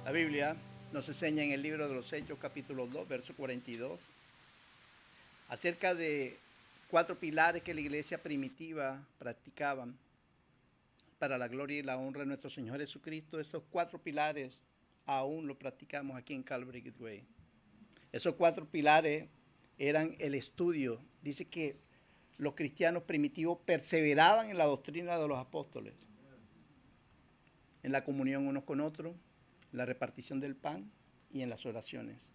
S6: La Biblia nos enseña en el libro de los Hechos, capítulo 2, verso 42, acerca de 4 pilares que la iglesia primitiva practicaban para la gloria y la honra de nuestro Señor Jesucristo. Esos 4 pilares aún los practicamos aquí en Calvary Gateway. Esos 4 pilares eran el estudio. Dice que los cristianos primitivos perseveraban en la doctrina de los apóstoles, en la comunión unos con otros, en la repartición del pan y en las oraciones.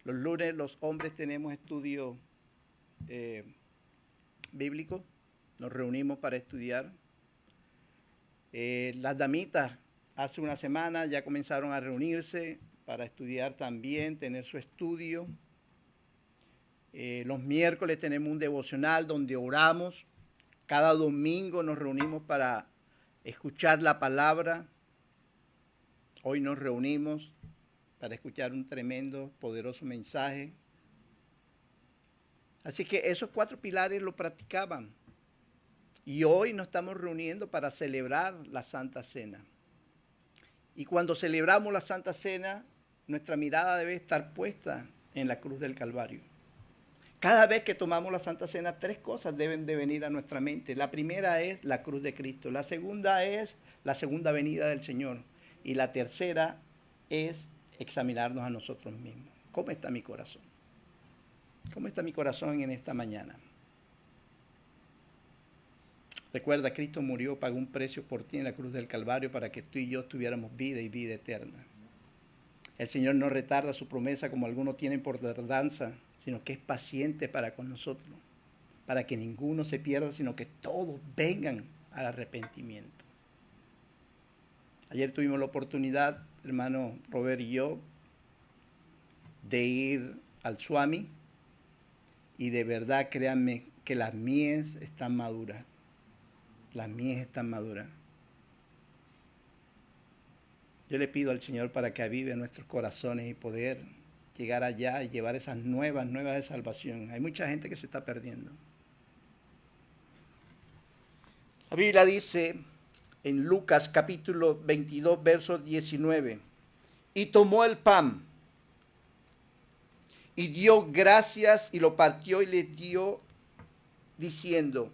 S6: Los lunes los hombres tenemos estudio bíblico, nos reunimos para estudiar. Las damitas hace una semana ya comenzaron a reunirse para estudiar también, tener su estudio. Los miércoles tenemos un devocional donde oramos. Cada domingo nos reunimos para escuchar la palabra. Hoy nos reunimos para escuchar un tremendo, poderoso mensaje. Así que esos 4 pilares lo practicaban. Y hoy nos estamos reuniendo para celebrar la Santa Cena. Y cuando celebramos la Santa Cena, nuestra mirada debe estar puesta en la cruz del Calvario. Cada vez que tomamos la Santa Cena, 3 cosas deben de venir a nuestra mente. La primera es la cruz de Cristo. La segunda es la segunda venida del Señor. Y la tercera es examinarnos a nosotros mismos. ¿Cómo está mi corazón? ¿Cómo está mi corazón en esta mañana? Recuerda, Cristo murió, pagó un precio por ti en la cruz del Calvario para que tú y yo tuviéramos vida y vida eterna. El Señor no retarda su promesa como algunos tienen por tardanza, sino que es paciente para con nosotros, para que ninguno se pierda, sino que todos vengan al arrepentimiento. Ayer tuvimos la oportunidad, hermano Robert y yo, de ir al Swami, y de verdad, créanme, que las mies están maduras. Las mies están maduras. Yo le pido al Señor para que avive nuestros corazones y poder llegar allá y llevar esas nuevas de salvación. Hay mucha gente que se está perdiendo. La Biblia dice en Lucas capítulo 22, verso 19, y tomó el pan y dio gracias y lo partió y le dio diciendo,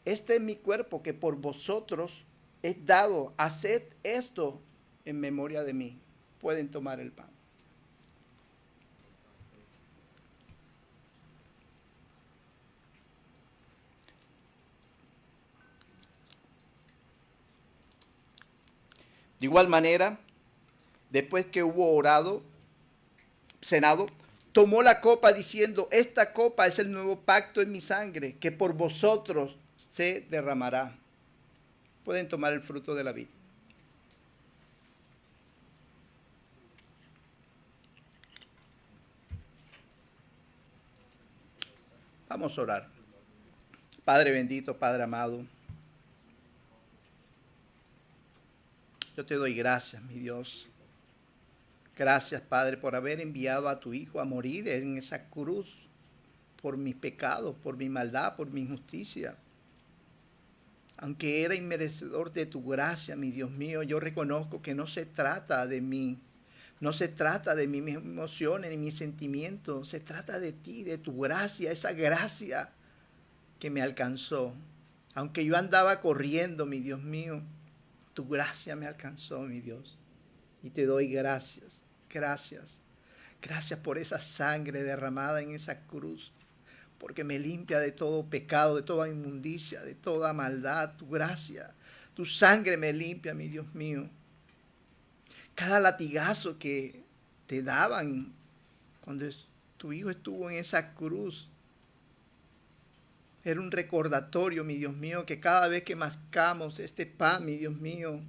S6: este es mi cuerpo que por vosotros es dado, haced esto en memoria de mí. Pueden tomar el pan. De igual manera, después que hubo orado, cenado, tomó la copa diciendo, esta copa es el nuevo pacto en mi sangre, que por vosotros se derramará. Pueden tomar el fruto de la vid. Vamos a orar. Padre bendito, Padre amado, yo te doy gracias, mi Dios. Gracias, Padre, por haber enviado a tu Hijo a morir en esa cruz por mis pecados, por mi maldad, por mi injusticia. Aunque era inmerecedor de tu gracia, mi Dios mío, yo reconozco que no se trata de mí, no se trata de mis emociones ni mis sentimientos, se trata de ti, de tu gracia, esa gracia que me alcanzó. Aunque yo andaba corriendo, mi Dios mío, tu gracia me alcanzó, mi Dios. Y te doy gracias, gracias. Gracias por esa sangre derramada en esa cruz, porque me limpia de todo pecado, de toda inmundicia, de toda maldad. Tu gracia, tu sangre me limpia, mi Dios mío. Cada latigazo que te daban cuando tu Hijo estuvo en esa cruz, era un recordatorio, mi Dios mío, que cada vez que mascamos este pan, mi Dios mío,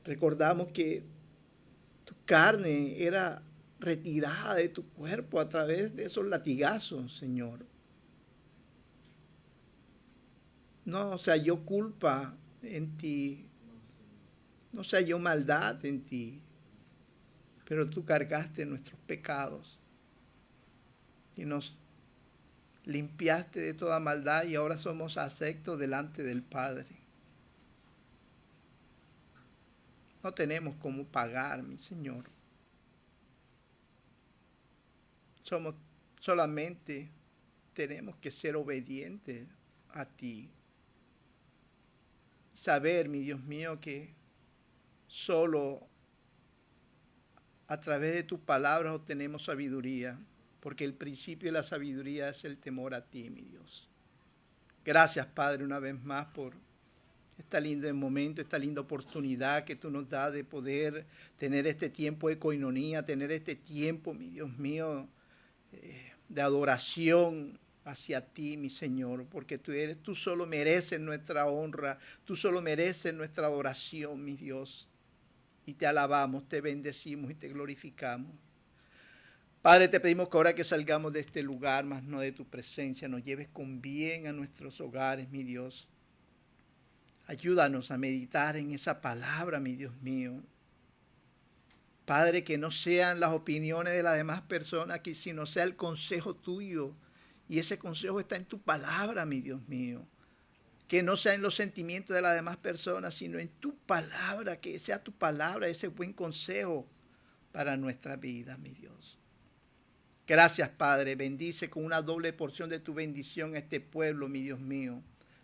S6: recordamos que tu carne era retirada de tu cuerpo a través de esos latigazos, Señor. No se halló culpa en ti, no se halló maldad en ti, pero tú cargaste nuestros pecados y nos limpiaste de toda maldad y ahora somos aceptos delante del Padre. No tenemos cómo pagar, mi Señor. Solamente tenemos que ser obedientes a ti. Saber, mi Dios mío, que solo a través de tus palabras obtenemos sabiduría, porque el principio de la sabiduría es el temor a ti, mi Dios. Gracias, Padre, una vez más por este lindo momento, esta linda oportunidad que tú nos das de poder tener este tiempo de coinonía, tener este tiempo, mi Dios mío, de adoración hacia ti, mi Señor, porque tú solo mereces nuestra honra, tú solo mereces nuestra adoración, mi Dios. Y te alabamos, te bendecimos y te glorificamos. Padre, te pedimos que ahora que salgamos de este lugar, más no de tu presencia, nos lleves con bien a nuestros hogares, mi Dios. Ayúdanos a meditar en esa palabra, mi Dios mío. Padre, que no sean las opiniones de las demás personas, sino sea el consejo tuyo. Y ese consejo está en tu palabra, mi Dios mío. que no sea en los sentimientos de las demás personas, sino en tu palabra, que sea tu palabra ese buen consejo para nuestra vida, mi Dios. Gracias, Padre. Bendice con una doble porción de tu bendición a este pueblo, mi Dios mío.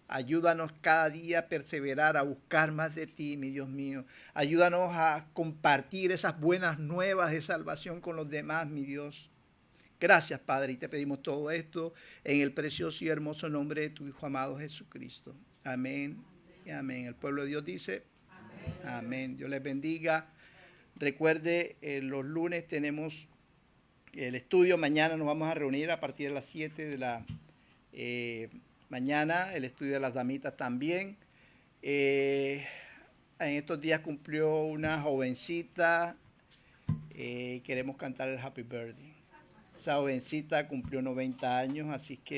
S6: Ayúdanos cada día a perseverar, a buscar más de ti, mi Dios mío. Ayúdanos a compartir esas buenas nuevas de salvación con los demás, mi Dios. Gracias, Padre, y te pedimos todo esto en el precioso y hermoso nombre de tu Hijo amado Jesucristo. Amén y amén. El pueblo de Dios dice, amén. Amén. Dios les bendiga. Recuerde, los lunes tenemos el estudio. Mañana nos vamos a reunir a partir de las 7 de la mañana. El estudio de las damitas también. En estos días cumplió una jovencita. Queremos cantar el Happy Birthday. Esa jovencita cumplió 90 años, así que